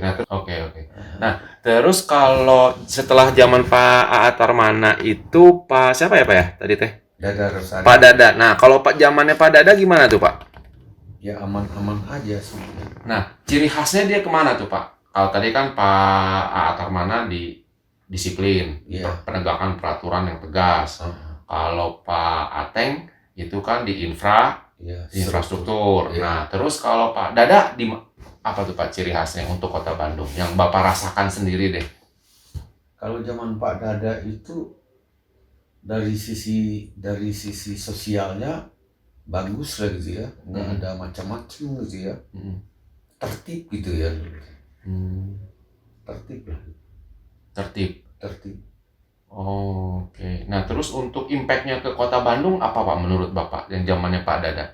Nah, terus kalau setelah zaman Pak A. Tarmana itu Pak siapa ya Pak ya tadi teh? Dada Rosadi. Pak Dada. Nah, kalau zamannya Pak Dada gimana tuh Pak? Ya aman-aman aja sebenarnya. Nah, ciri khasnya dia kemana tuh Pak? Kalau tadi kan Pak A. Tarmana di disiplin, penegakan peraturan yang tegas. Kalau Pak Ateng itu kan di infra, Ya, infrastruktur. Ya. Nah, terus kalau Pak Dada apa tuh Pak ciri khasnya untuk Kota Bandung yang Bapak rasakan sendiri deh? Kalau zaman Pak Dada itu dari sisi sosialnya bagus lah gitu ya, nggak ada macam-macam gitu ya, tertib gitu ya, tertib lah. Tertib. Oh, oke. Nah, terus untuk impact-nya ke Kota Bandung apa Pak menurut Bapak yang zamannya Pak Dada?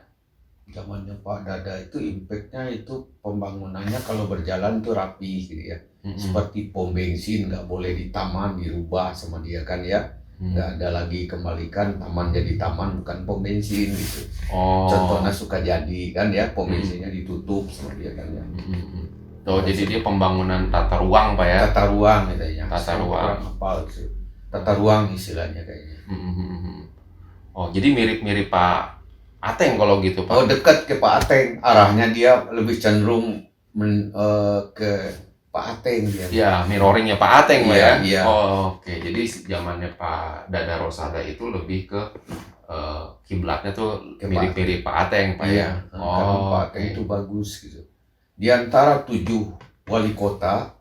Zamannya Pak Dada itu impact-nya itu pembangunannya kalau berjalan tuh rapi gitu ya. Seperti pom bensin nggak boleh di taman, dirubah sama dia kan ya. Nggak ada lagi kembalikan taman jadi taman bukan pom bensin gitu. Oh. Contohnya Sukajadi kan ya, pom bensinnya ditutup sama dia kan ya. Oh, jadi dia pembangunan tata ruang Pak ya? Tata ruang katanya. Tata ruang. Apa gitu. Tata ruang istilahnya kayaknya. Oh, jadi mirip-mirip Pak Ateng kalau gitu Pak? Oh, dekat ke Pak Ateng. Arahnya dia lebih cenderung ke Pak Ateng dia. Ya, mirroringnya Pak Ateng Pak ya? Iya. Oh, oke. Jadi zamannya Pak Dada Rosada itu lebih ke kiblatnya tuh mirip-mirip Pak Ateng Pak ya? Karena Pak Ateng itu bagus gitu. Di antara 7 wali kota,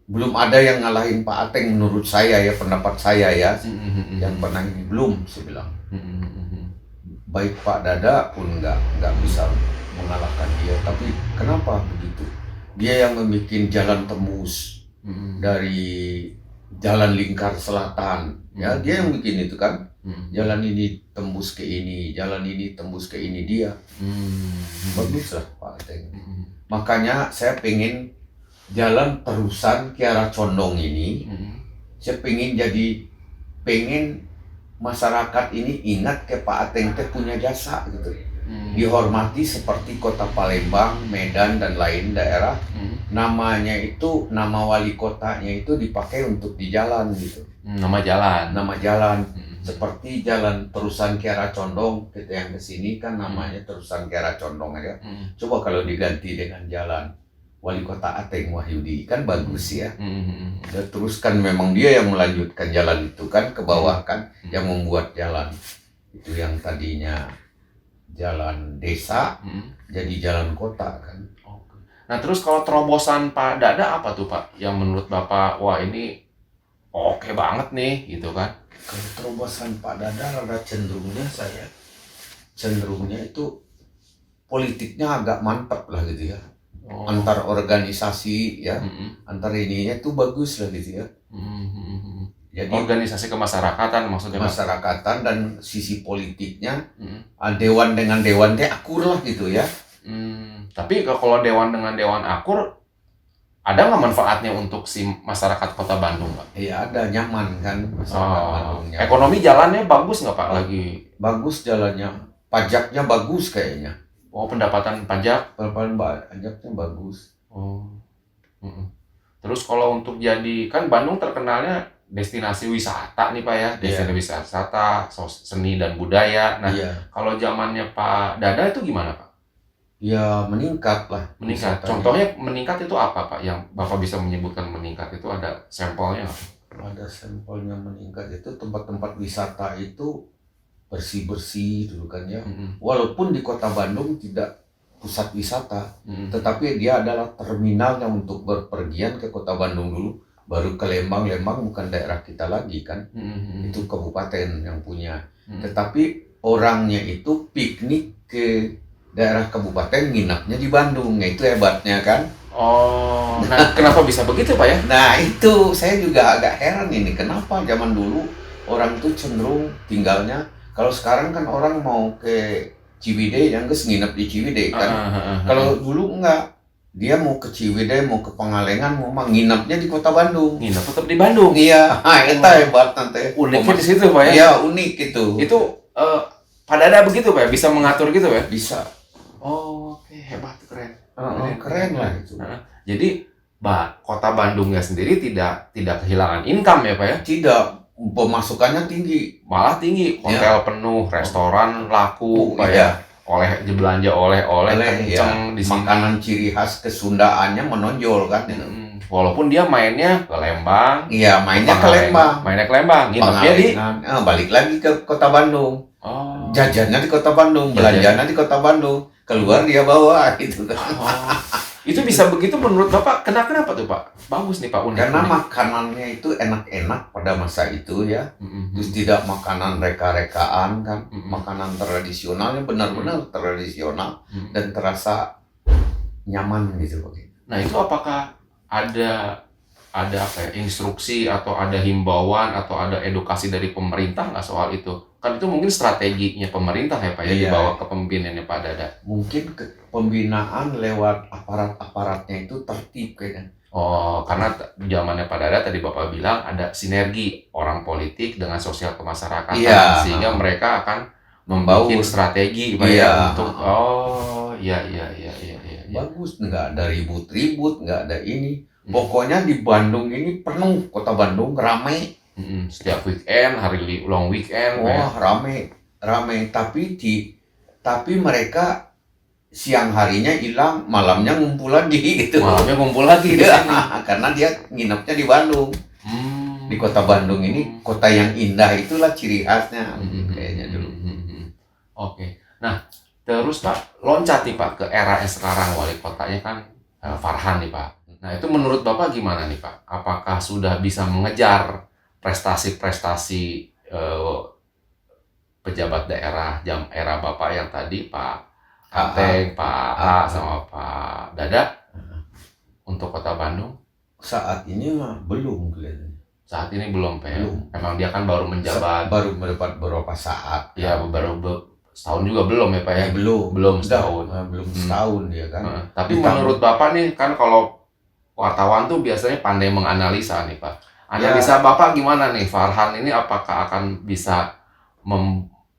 belum ada yang ngalahin Pak Ateng menurut saya ya, pendapat saya ya. Yang pernah ini belum, saya bilang. Baik Pak Dada pun nggak bisa mengalahkan dia. Tapi kenapa begitu? Dia yang membuat jalan tembus dari Jalan Lingkar Selatan. Ya, dia yang bikin itu kan. Jalan ini tembus ke ini, jalan ini tembus ke ini dia. Bagus lah Pak Ateng. Makanya saya pengen jalan terusan ke arah Condong ini. Saya pengen masyarakat ini ingat ke Pak Ateng teh punya jasa gitu. Dihormati seperti Kota Palembang, Medan dan lain daerah. Namanya itu, nama wali kotanya itu dipakai untuk di jalan gitu. Nama jalan. Seperti jalan terusan ke arah Condong, kita yang kesini kan namanya terusan ke arah Condong aja. Coba kalau diganti dengan jalan Wali Kota Ateng Wahyudi kan bagus ya. Dan terus kan memang dia yang melanjutkan jalan itu kan ke bawah kan, yang membuat jalan itu yang tadinya jalan desa jadi jalan kota kan. Nah terus kalau terobosan Pak Dada apa tuh Pak yang menurut Bapak wah ini oke banget nih gitu kan? Kalau terobosan Pak Dada rada cenderungnya itu politiknya agak mantap lah gitu ya. Antar organisasi ya, antar ininya tuh bagus lah gitu ya. Jadi organisasi kemasyarakatan maksudnya kemasyarakatan dan sisi politiknya dewan dengan dewan teh akur lah gitu ya. Tapi kalau dewan dengan dewan akur ada nggak manfaatnya untuk si masyarakat Kota Bandung Pak? Iya ada, nyaman kan masyarakat Bandungnya. Ekonomi jalannya bagus nggak Pak lagi? Bagus jalannya, pajaknya bagus kayaknya. Oh pendapatan pajak? Pajaknya bagus. Terus kalau untuk jadi kan Bandung terkenalnya destinasi wisata nih Pak ya, destinasi wisata, seni dan budaya. Nah kalau zamannya Pak Dada itu gimana Pak? Ya meningkat lah. Meningkat. Contohnya meningkat itu apa Pak? Yang Bapak bisa menyebutkan meningkat itu ada sampelnya nggak? Ada sampelnya meningkat itu tempat-tempat wisata itu bersih-bersih dulu kan ya. Walaupun di Kota Bandung tidak pusat wisata, tetapi dia adalah terminalnya untuk berpergian ke Kota Bandung dulu, baru ke Lembang. Lembang bukan daerah kita lagi kan, itu kabupaten yang punya. Tetapi orangnya itu piknik ke daerah kabupaten, nginapnya di Bandung, itu hebatnya kan. Oh, nah kenapa bisa begitu Pak ya? Nah itu saya juga agak heran ini, kenapa zaman dulu orang tuh cenderung tinggalnya, kalau sekarang kan orang mau ke Ciwidey, yang nginep di Ciwidey kan. Kalau dulu enggak, dia mau ke Ciwidey, mau ke Pangalengan, mau nginepnya di Kota Bandung. Nginep tetap di Bandung. Iya, itu hebat nanti. Uniknya di situ Pak ya? Iya unik itu. Itu Pak Dada begitu Pak ya? Bisa mengatur gitu ya? Bisa. Oh, oke, hebat, keren. Keren lah itu. Jadi Kota Bandungnya sendiri tidak kehilangan income ya Pak ya? Tidak, pemasukannya tinggi. Malah tinggi, hotel penuh, restoran laku Pak ya? Belanja oleh-oleh kenceng di sini. Makanan ciri khas kesundaannya menonjol kan. Walaupun dia mainnya ke Lembang. Iya, mainnya ke Lembang. Mainnya ke Lembang, nginepnya di balik lagi ke Kota Bandung. Oh. Jajannya di Kota Bandung, belanjanya di Kota Bandung, keluar dia bawa gitu kan. Oh. Itu bisa begitu menurut Bapak, kenapa tuh Pak? Bagus nih Pak, unik. Karena makanannya itu enak-enak pada masa itu ya. Terus tidak makanan reka-rekaan kan, makanan tradisionalnya benar-benar tradisional dan terasa nyaman gitu. Nah itu apakah ada apa ya, instruksi atau ada himbauan atau ada edukasi dari pemerintah nggak soal itu? Kan itu mungkin strateginya pemerintah ya Pak ya, dibawa ke pemimpinannya Pak Dada. Mungkin pembinaan lewat aparat-aparatnya itu tertib kayaknya. Oh, karena zamannya Pak Dada tadi Bapak bilang ada sinergi orang politik dengan sosial kemasyarakatan, sehingga mereka akan membangun strategi Pak ya untuk iya. Bagus, nggak ada ribut-ribut, nggak ada ini. Pokoknya di Bandung ini penuh, Kota Bandung ramai. Setiap weekend, long weekend. Wah, ramai. Tapi mereka siang harinya hilang, malamnya ngumpul lagi gitu. Malamnya ngumpul lagi di sini. Karena dia nginepnya di Bandung. Di Kota Bandung ini, kota yang indah, itulah ciri khasnya kayaknya dulu. Oke. Nah, terus Pak, loncat nih Pak ke era yang sekarang, wali kotanya kan Farhan nih Pak. Nah, itu menurut Bapak gimana nih Pak? Apakah sudah bisa mengejar prestasi-prestasi pejabat daerah era Bapak yang tadi Pak Ateng, Pak A sama Pak Dada untuk Kota Bandung? Saat ini mah belum kelihatannya. Saat ini belum Pak. Emang dia kan baru menjabat. Baru mendapat beberapa saat. Ya, baru setahun juga belum ya Pak ya? Belum setahun. Belum setahun dia kan. Tapi menurut Bapak nih, kan kalau wartawan tuh biasanya pandai menganalisa nih Pak. Analisa Bapak gimana nih, Farhan ini apakah akan bisa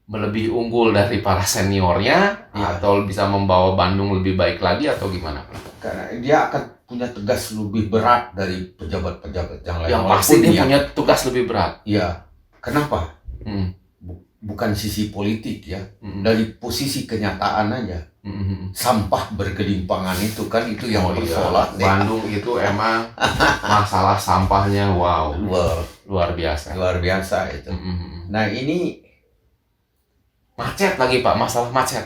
lebih unggul dari para seniornya atau bisa membawa Bandung lebih baik lagi atau gimana Pak? Karena dia akan punya tugas lebih berat dari pejabat-pejabat yang lain. Yang pasti dia punya tugas lebih berat. Iya. Kenapa? Bukan sisi politik ya, dari posisi kenyataan aja. Sampah bergelimpangan itu kan itu yang persoalan. Bandung itu emang masalah sampahnya luar biasa. Luar biasa itu. Nah ini macet lagi Pak,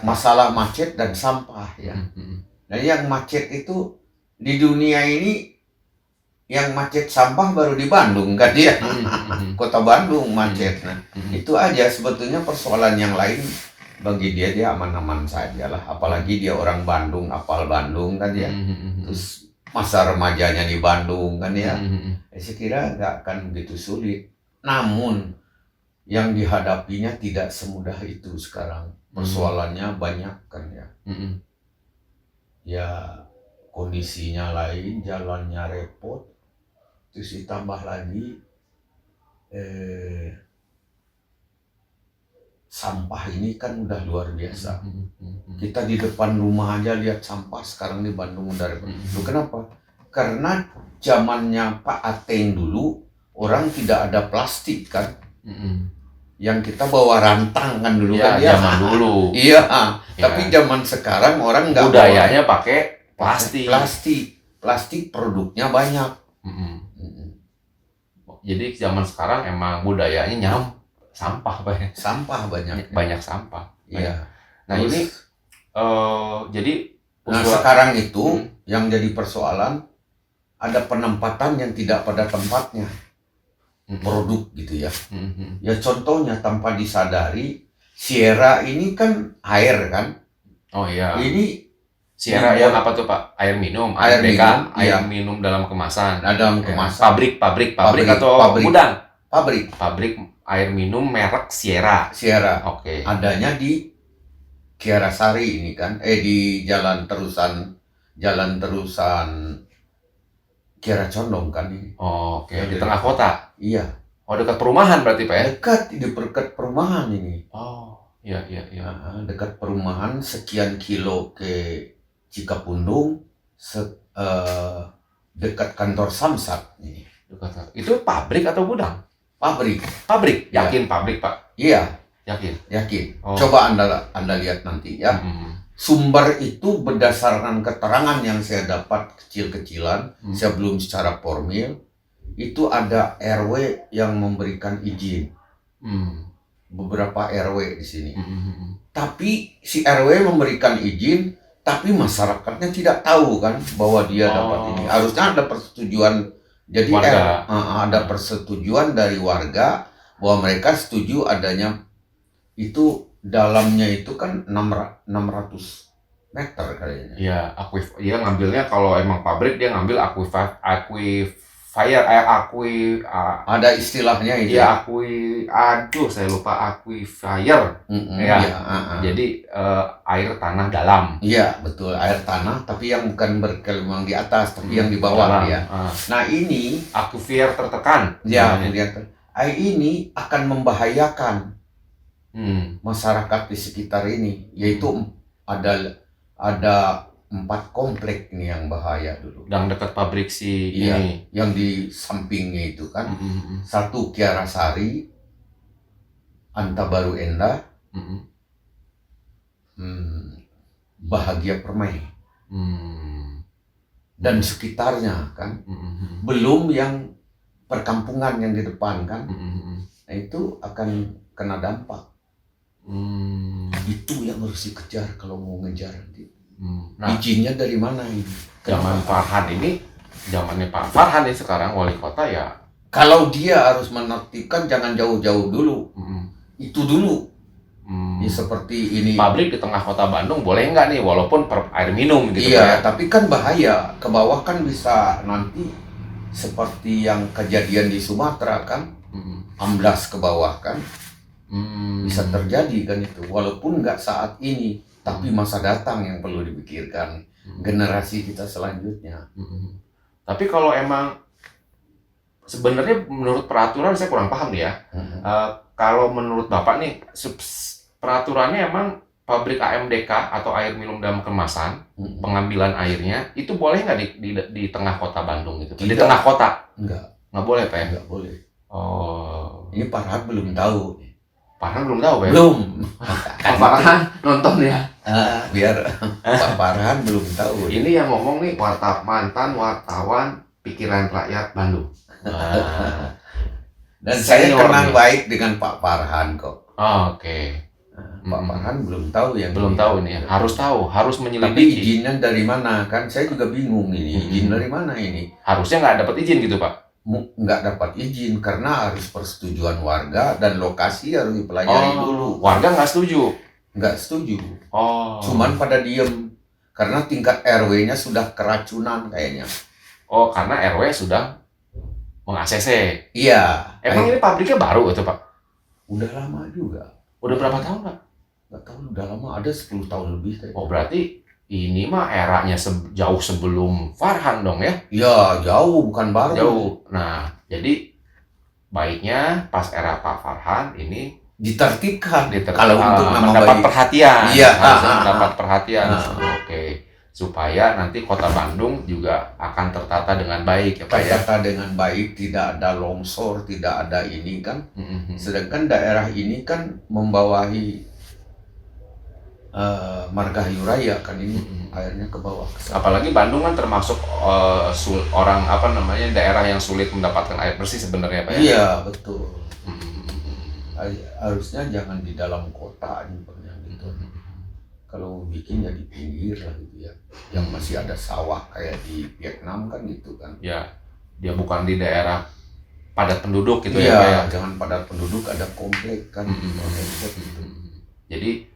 masalah macet dan sampah ya. Nah yang macet itu di dunia ini yang macet sampah baru di Bandung kan dia. Kota Bandung macet. Nah, itu aja sebetulnya persoalan yang lain bagi dia aman-aman saja lah. Apalagi dia orang Bandung, apal Bandung kan ya. Terus masa remajanya di Bandung kan ya. Saya kira nggak akan begitu sulit. Namun yang dihadapinya tidak semudah itu sekarang. Persoalannya banyak kan ya. Ya kondisinya lain, jalannya repot. Terus ditambah lagi sampah ini kan udah luar biasa. Kita di depan rumah aja lihat sampah sekarang di Bandung udah repot. Kenapa? Karena zamannya Pak Ateng dulu orang tidak ada plastik kan. Yang kita bawa rantang kan dulu kan ya. Zaman dulu. Iya. Tapi zaman sekarang orang nggak budayanya pakai plastik. Plastik produknya banyak. Jadi zaman sekarang emang budayanya sampah banyak. Sampah banyak. Banyak sampah. Iya. Nah ini jadi sekarang itu yang jadi persoalan ada penempatan yang tidak pada tempatnya produk gitu ya. Ya contohnya tanpa disadari Sierra ini kan air kan. Oh iya. Ini Sierra yang apa tuh Pak? Air minum, air minum dalam kemasan. Dalam kemasan. Pabrik atau gudang? Pabrik air minum merek Sierra. Oke. Adanya di Kiarasari ini kan, di jalan terusan Kiara Condong kan ini. Oke. Di tengah kota. Iya. Oh dekat perumahan berarti Pak ya? Dekat perumahan ini. Oh iya. Dekat perumahan sekian kilo ke Cikapundung, dekat kantor Samsat ini. Itu pabrik atau gudang? Pabrik. Yakin pabrik Pak? Iya. Yakin. Coba Anda lihat nanti ya. Sumber itu berdasarkan keterangan yang saya dapat kecil-kecilan, saya belum secara formil, itu ada RW yang memberikan izin. beberapa RW di sini. Tapi si RW memberikan izin, tapi masyarakatnya tidak tahu kan bahwa dia dapat ini. Harusnya ada persetujuan. Jadi ada persetujuan dari warga bahwa mereka setuju adanya itu, dalamnya itu kan 600 meter kayaknya. Iya, dia ngambilnya kalau emang pabrik dia ngambil ada istilahnya itu. Iya, saya lupa aquifer. Jadi air tanah dalam. Iya, betul, air tanah tapi yang bukan bergelombang di atas tapi yang di bawah ya. Nah, ini aquifer tertekan. Ya, air ini akan membahayakan masyarakat di sekitar ini, yaitu ada 4 komplek ini yang bahaya dulu. Yang dekat pabrik ini. Yang di sampingnya itu kan. Satu Kiarasari, Anta Baru Endah, Bahagia Permai, dan sekitarnya kan. Belum yang perkampungan yang di depan kan. Nah, itu akan kena dampak. Itu yang harus dikejar kalau mau ngejar nanti. Nah, izinnya dari mana ini? Zamannya Pak Farhan ini sekarang wali kota ya. Kalau dia harus menertibkan, jangan jauh-jauh dulu. Itu dulu. Ya, seperti ini. Pabrik di tengah kota Bandung boleh nggak nih, walaupun air minum gitu. Iya, tapi kan bahaya. Ke bawah kan bisa nanti seperti yang kejadian di Sumatera kan. Amblas ke bawah kan. Bisa terjadi kan itu. Walaupun nggak saat ini, tapi masa datang yang perlu dipikirkan. Generasi kita selanjutnya. Tapi kalau emang sebenarnya menurut peraturan saya kurang paham nih ya. Kalau menurut Bapak nih, peraturannya emang pabrik AMDK atau air minum dalam kemasan, pengambilan airnya itu boleh nggak di tengah kota Bandung gitu? Di tengah kota? Nggak boleh, Pak ya? Nggak boleh. Oh. Ini Farhan belum tahu. Farhan belum tahu, Pak ya? Belum. Pak Farhan nonton ya? Biar Pak Farhan belum tahu. Ini yang ngomong nih mantan wartawan Pikiran Rakyat Bandung. Dan saya kenal baik dengan Pak Farhan kok. Oke. Pak Farhan belum tahu yang belum ini. Tahu nih, harus tahu, harus menyelidiki. Tapi izinnya dari mana kan? Saya juga bingung ini. Izin dari mana ini? Harusnya nggak dapat izin gitu, Pak? Nggak dapat izin karena harus persetujuan warga dan lokasi harus dipelajari dulu. Warga nggak setuju? Nggak setuju. Cuman pada diem karena tingkat RW-nya sudah keracunan kayaknya. Karena RW sudah meng-ACC. Iya. Emang ini pabriknya baru itu, Pak? Udah lama juga. Udah berapa tahun, Pak? Nggak tahu, udah lama, ada 10 tahun lebih kayaknya. Berarti ini mah eranya jauh sebelum Farhan dong ya? Ya, jauh, bukan baru. Jauh. Nah, jadi baiknya pas era Pak Farhan ini ditertibkan. Kalau untuk mendapat perhatian. Iya. Mendapat perhatian. Oke. Supaya nanti kota Bandung juga akan tertata dengan baik ya Pak ya. Tertata dengan baik, tidak ada longsor, tidak ada ini kan. Sedangkan daerah ini kan membawahi Margahayu Raya kan ini airnya ke bawah. Apalagi Bandung kan termasuk daerah yang sulit mendapatkan air bersih sebenarnya Pak ya. Iya betul. Harusnya jangan di dalam kota gitu. Kalau bikin ya di pinggir lah gitu ya. Yang masih ada sawah kayak di Vietnam kan gitu kan. Ya, dia bukan di daerah padat penduduk gitu ya Pak ya. Jangan padat penduduk, ada komplek kan. Jadi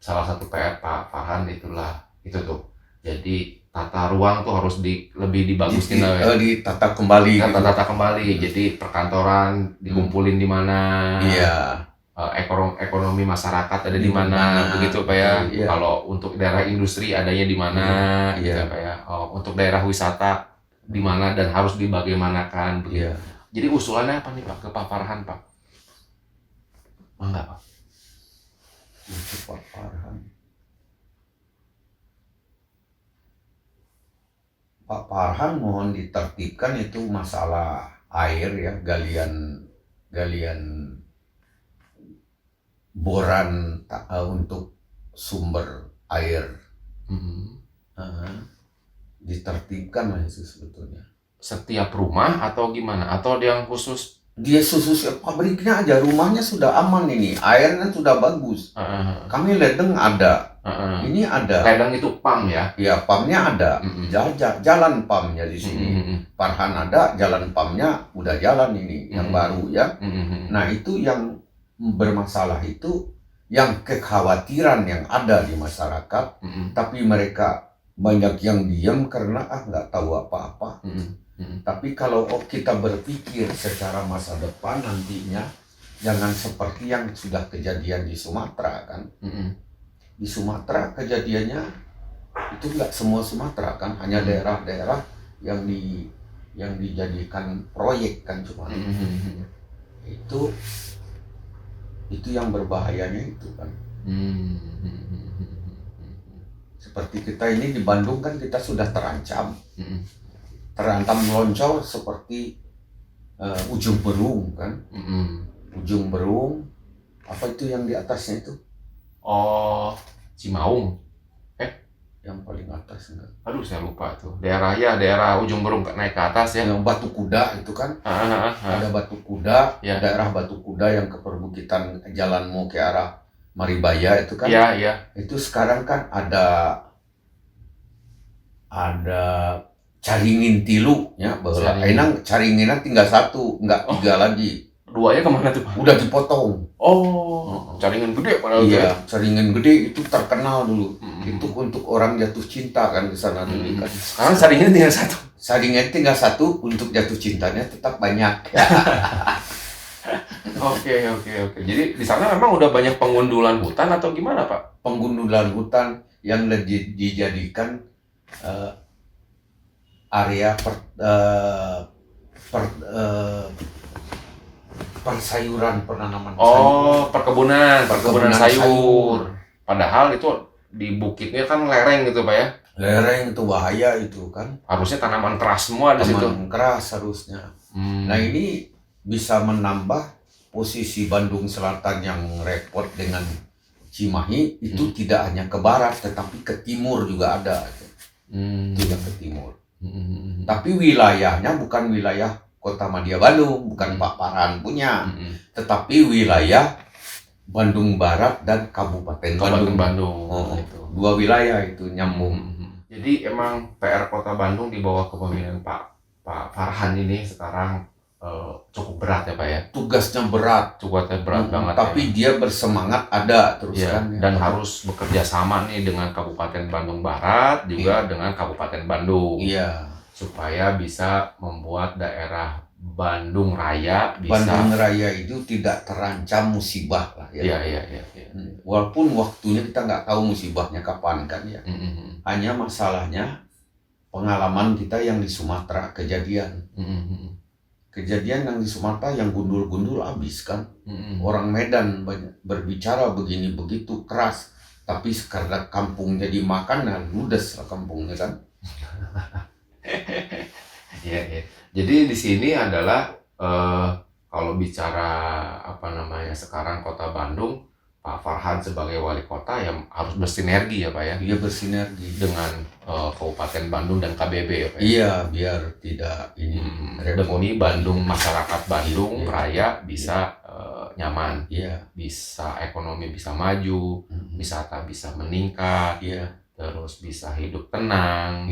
salah satu PR Pak Farhan itu tuh. Jadi tata ruang tuh harus lebih dibagusin lah ya. Ditata kembali. Tata kembali. Jadi perkantoran dikumpulin di mana. Iya. Ekonomi masyarakat ada di mana begitu Pak ya. Iya. Kalau untuk daerah industri adanya di mana gitu Pak ya. Untuk daerah wisata di mana dan harus dibagaimanakan begitu. Iya. Jadi usulannya apa nih Pak ke Pak Farhan Pak? Enggak Pak. Untuk Pak Farhan. Pak Farhan mohon ditertibkan itu masalah air ya, galian boran untuk sumber air. Ditertibkan lah itu sebetulnya. Setiap rumah atau gimana? Atau yang khusus? dia susu pabriknya aja, rumahnya sudah aman ini, airnya sudah bagus. Kami ledeng ada, ini ada. Ledeng itu pam ya? Ya, pamnya ada, jalan pamnya di sini. Farhan ada, jalan pamnya udah jalan ini, yang baru ya. Nah itu yang bermasalah itu, yang kekhawatiran yang ada di masyarakat, tapi mereka banyak yang diam karena nggak tahu apa-apa. Tapi kalau kita berpikir secara masa depan nantinya, jangan seperti yang sudah kejadian di Sumatera kan. Di Sumatera kejadiannya itu nggak semua Sumatera kan, hanya daerah-daerah yang dijadikan proyek kan cuma. Itu yang berbahayanya itu kan. Seperti kita ini di Bandung kan, kita sudah terancam longsor seperti Ujung Berung kan. Ujung Berung, apa itu yang di atasnya itu? Oh, Cimaung. Yang paling atas enggak? Aduh, saya lupa tuh. Daerah Ujung Berung naik ke atas ya. Yang Batu Kuda itu kan. Ada Batu Kuda, ya. Daerah Batu Kuda yang ke perbukitan jalanmu ke arah Maribaya itu kan. Iya. Itu sekarang kan ada Caringin tilu ya, bahwa enang Caringinnya tinggal 1, enggak 3 lagi. 2-nya kemana tuh Pak? Udah dipotong. Caringin gede padahal. Iya, Caringin gede itu terkenal dulu. Itu untuk orang jatuh cinta kan di sana dulu kan. Sekarang Caringin tinggal 1. Caringin tinggal 1, untuk jatuh cintanya tetap banyak. Oke. Jadi di sana memang udah banyak pengundulan hutan atau gimana Pak? Pengundulan hutan yang dijadikan area persayuran, penanaman sayur. Perkebunan sayur. Padahal itu di bukitnya kan lereng gitu Pak ya? Lereng itu bahaya itu kan. Harusnya tanaman keras semua di situ. Tanaman keras harusnya. Nah ini bisa menambah posisi Bandung Selatan yang repot dengan Cimahi itu tidak hanya ke barat tetapi ke timur juga ada. Itu yang ke timur. Tapi wilayahnya bukan wilayah Kota Madya Bandung, bukan Pak Farhan punya, tetapi wilayah Bandung Barat dan Kabupaten Bandung. Itu. 2 wilayah itu nyambung. Jadi emang PR Kota Bandung di bawah kepemimpinan Pak Farhan ini sekarang cukup berat ya Pak ya? Tugasnya berat. Banget. Tapi dia bersemangat ada terus kan. Dan harus bekerja sama nih dengan Kabupaten Bandung Barat juga dengan Kabupaten Bandung. Supaya bisa membuat daerah Bandung Raya itu tidak terancam musibah lah ya. Iya. Walaupun waktunya kita nggak tahu musibahnya kapan kan ya. Hanya masalahnya pengalaman kita yang di Sumatera kejadian. Kejadian yang di Sumatera yang gundul-gundul habis kan. Orang Medan banyak berbicara begini begitu keras, tapi karena kampungnya dimakan, nah ludes lah kampungnya kan. Iya. Jadi di sini adalah kalau bicara sekarang Kota Bandung, Pak Farhan sebagai wali kota yang harus bersinergi ya Pak ya. Iya, bersinergi dengan Kabupaten Bandung dan KBB ya Pak ya. Iya, biar tidak ini demi Bandung, masyarakat Bandung Raya bisa nyaman. Bisa ekonomi bisa maju, wisata bisa meningkat. Terus bisa hidup tenang.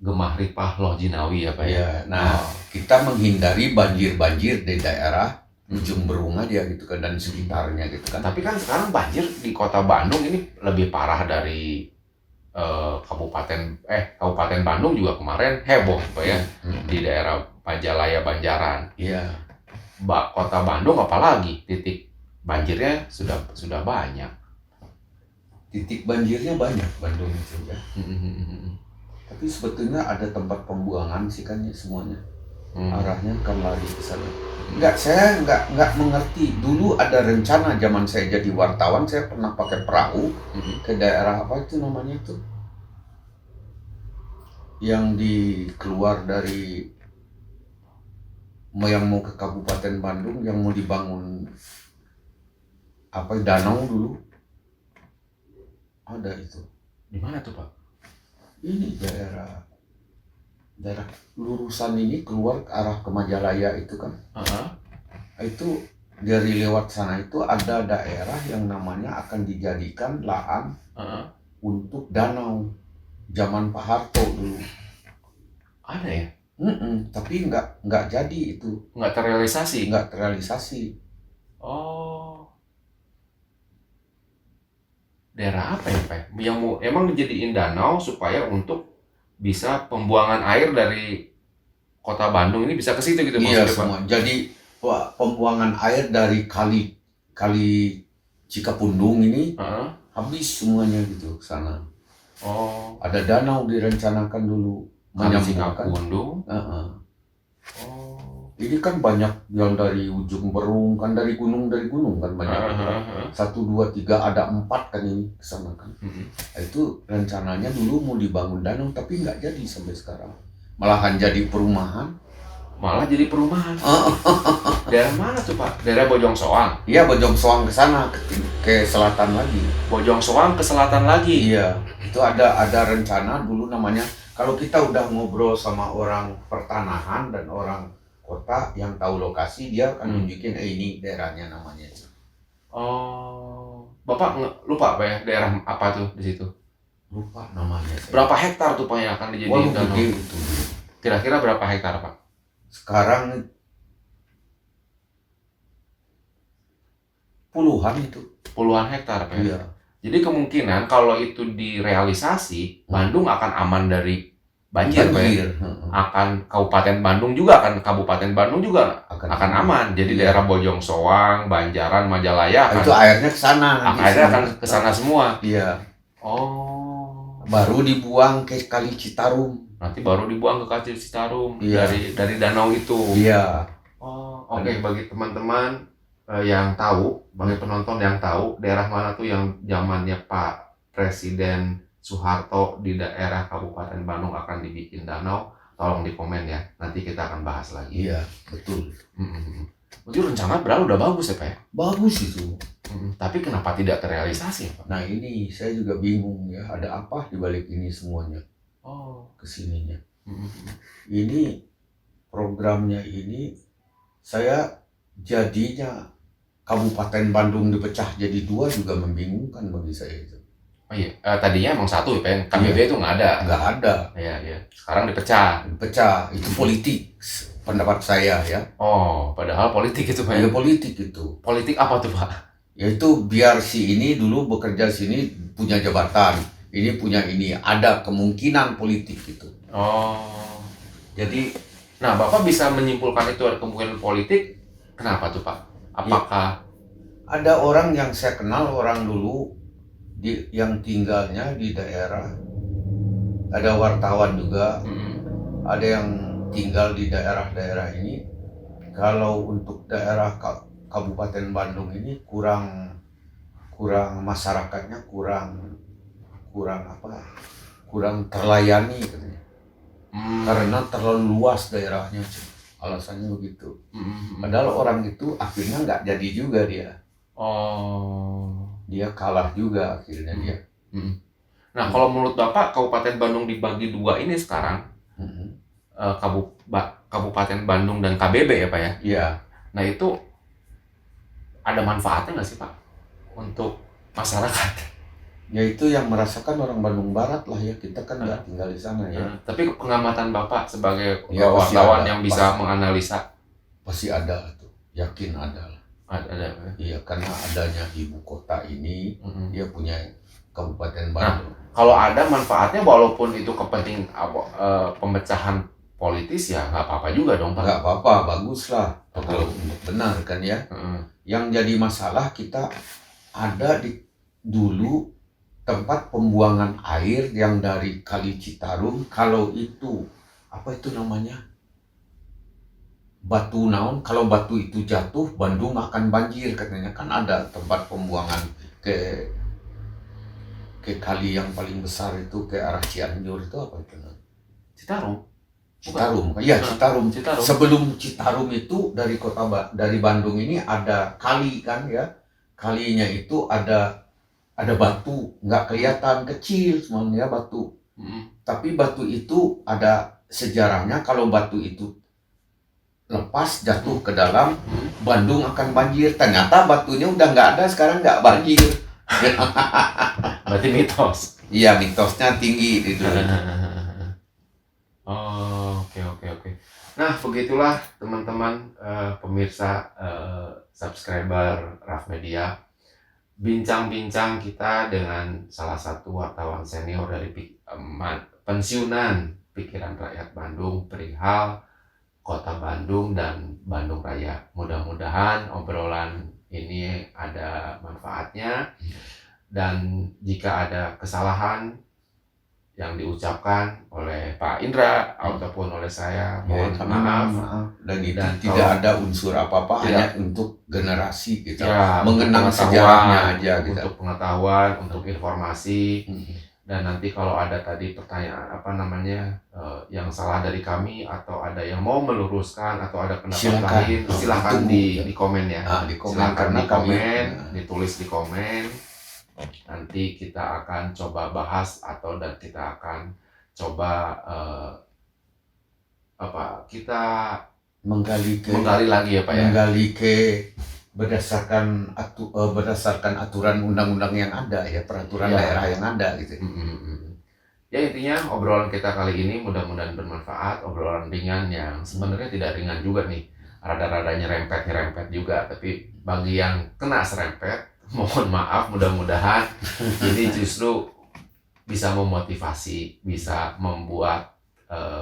Gemah Ripah Loh Jinawi ya Pak ya. Nah, kita menghindari banjir-banjir di daerah Ujung Berung aja gitu kan, dan sekitarnya gitu kan. Tapi kan sekarang banjir di Kota Bandung ini lebih parah dari Kabupaten Bandung juga kemarin heboh Pak ya. Di daerah Majalaya Banjaran. Kota Bandung apalagi titik banjirnya sudah banyak. Titik banjirnya banyak Bandung itu ya. Tapi sebetulnya ada tempat pembuangan sih kan ya semuanya. Arahnya kan lari ke sana. Saya nggak mengerti. Dulu ada rencana zaman saya jadi wartawan, saya pernah pakai perahu ke daerah apa itu namanya itu, yang keluar dari yang mau ke Kabupaten Bandung, yang mau dibangun danau dulu. Ada itu. Di mana tuh Pak? Ini daerah lurusan ini keluar ke arah ke Majalaya itu kan. Itu dari lewat sana itu ada daerah yang namanya akan dijadikan lahan untuk danau zaman Pak Harto dulu. Ada ya? Tapi nggak jadi itu. Nggak terrealisasi? Nggak terrealisasi. Oh. Daerah apa ya, Pak? Yang mau emang dijadiin danau supaya untuk bisa pembuangan air dari kota Bandung ini bisa ke situ gitu Iya, maksudnya, semua. Pak? Jadi pembuangan air dari kali Cikapundung ini habis semuanya gitu ke sana. Oh. Ada danau direncanakan dulu Kali menyambungkan. Cikapundung. Oh. Ini Ini kan banyak yang dari ujung Berung, kan dari gunung kan banyak. 1, 2, 3, ada 4 kan ini ke sana kan. Itu rencananya dulu mau dibangun danau tapi nggak jadi sampai sekarang. Malahan jadi perumahan. Malah jadi perumahan. Daerah mana tuh, Pak? Daerah Bojong Soang. Iya, Bojong Soang ke sana, ke selatan lagi. Bojong Soang ke selatan lagi. Iya, itu ada rencana dulu namanya. Kalau kita udah ngobrol sama orang pertanahan dan orang kota yang tahu lokasi, dia akan nunjukin ini daerahnya namanya. Oh, Bapak lupa Pak ya daerah apa tuh di situ? Lupa namanya. Berapa hektar tuh Pak yang akan dijadiin danau? Gede itu. Kira-kira berapa hektar Pak? Sekarang puluhan itu. Puluhan hektar Pak ya? Iya. Jadi kemungkinan kalau itu direalisasi, Bandung akan aman dari banjir Pak ya? Akan Kabupaten Bandung juga akan aman. Jadi daerah Bojong Soang, Banjaran, Majalaya itu airnya ke sana. Airnya akan ke sana semua. Iya. Oh. Baru dibuang ke Kali Citarum. Nanti baru dibuang ke Kali Citarum. Iya. Dari danau itu. Iya. Oh, oke. Bagi teman-teman yang tahu, bagi penonton yang tahu daerah mana tuh yang zamannya Pak Presiden Soeharto di daerah Kabupaten Bandung akan dibikin danau, tolong di komen ya. Nanti kita akan bahas lagi. Iya, betul. Itu rencana berarti udah bagus ya Pak ya? Bagus itu. Tapi kenapa tidak terrealisasi Pak? Nah ini saya juga bingung ya, ada apa di balik ini semuanya? Kesininya. Ini programnya ini saya jadinya Kabupaten Bandung dipecah jadi 2 juga membingungkan bagi saya itu. Oh iya, tadinya emang 1 ya Pak, yang KBB itu nggak ada. Nggak ada. Iya. Sekarang dipecah. Itu politik, pendapat saya ya. Oh, padahal politik itu Pak. Ya politik itu. Politik apa tuh Pak? Yaitu biar si ini dulu bekerja sini punya jabatan, ini punya ini, ada kemungkinan politik gitu. Oh. Jadi, nah Bapak bisa menyimpulkan itu ada kemungkinan politik, kenapa tuh Pak? Apakah ada orang yang saya kenal, orang dulu yang tinggalnya di daerah, ada wartawan juga, ada yang tinggal di daerah-daerah ini. Kalau untuk daerah Kabupaten Bandung ini kurang masyarakatnya kurang terlayani katanya. Karena terlalu luas daerahnya, alasannya begitu. Padahal orang itu akhirnya nggak jadi juga dia. Dia kalah juga akhirnya dia. Nah kalau menurut Bapak Kabupaten Bandung dibagi 2 ini sekarang, Kabupaten Bandung dan KBB ya Pak ya? Iya. Nah itu ada manfaatnya nggak sih Pak untuk masyarakat? Ya itu yang merasakan orang Bandung Barat lah ya, kita kan nggak tinggal di sana ya. Tapi pengamatan Bapak sebagai Ya, wartawan ada, yang bisa menganalisa, pasti ada tuh, yakin ada lah. Ada. Iya, karena adanya ibu kota ini, dia punya Kabupaten Bandung. Kalau ada manfaatnya walaupun itu kepenting pemecahan politis ya nggak apa-apa juga dong Pak. Nggak apa-apa, bagus lah kalau benar kan ya. Yang jadi masalah kita ada dulu tempat pembuangan air yang dari Kali Citarum, kalau itu apa itu namanya, batu naon, kalau batu itu jatuh Bandung akan banjir katanya. Kan ada tempat pembuangan ke kali yang paling besar itu ke arah Cianjur, itu apa itu? Citarum. Iya, Citarum. Sebelum Citarum itu dari Bandung ini ada kali kan ya. Kalinya itu ada batu, nggak kelihatan, kecil semuanya batu. Tapi batu itu ada sejarahnya. Kalau batu itu lepas jatuh ke dalam, Bandung akan banjir. Ternyata batunya udah nggak ada, sekarang nggak banjir. Berarti mitos. Iya, mitosnya tinggi itu. Oh, oke. Nah, begitulah teman-teman pemirsa subscriber Raf Media. Bincang-bincang kita dengan salah satu wartawan senior dari pensiunan Pikiran Rakyat Bandung perihal Kota Bandung dan Bandung Raya. Mudah-mudahan obrolan ini ada manfaatnya, dan jika ada kesalahan yang diucapkan oleh Pak Indra ataupun oleh saya, mohon maaf. Dan itu tidak ada unsur apa-apa, hanya untuk generasi kita, ya, mengenang sejarahnya aja gitu. Untuk pengetahuan, untuk informasi. Dan nanti kalau ada tadi pertanyaan yang salah dari kami, atau ada yang mau meluruskan atau ada pendapat lain, silakan di komen ya. Silakan di komen, ditulis di komen. Nanti kita akan coba bahas dan kita akan coba kita menggali lagi ya Pak ya. Menggali berdasarkan aturan undang-undang yang ada ya, peraturan daerah yang ada gitu. Ya, intinya obrolan kita kali ini mudah-mudahan bermanfaat, obrolan ringan yang sebenarnya tidak ringan juga nih, rada-rada nyerempet juga, tapi bagi yang kena serempet, mohon maaf, mudah-mudahan ini justru bisa memotivasi, bisa membuat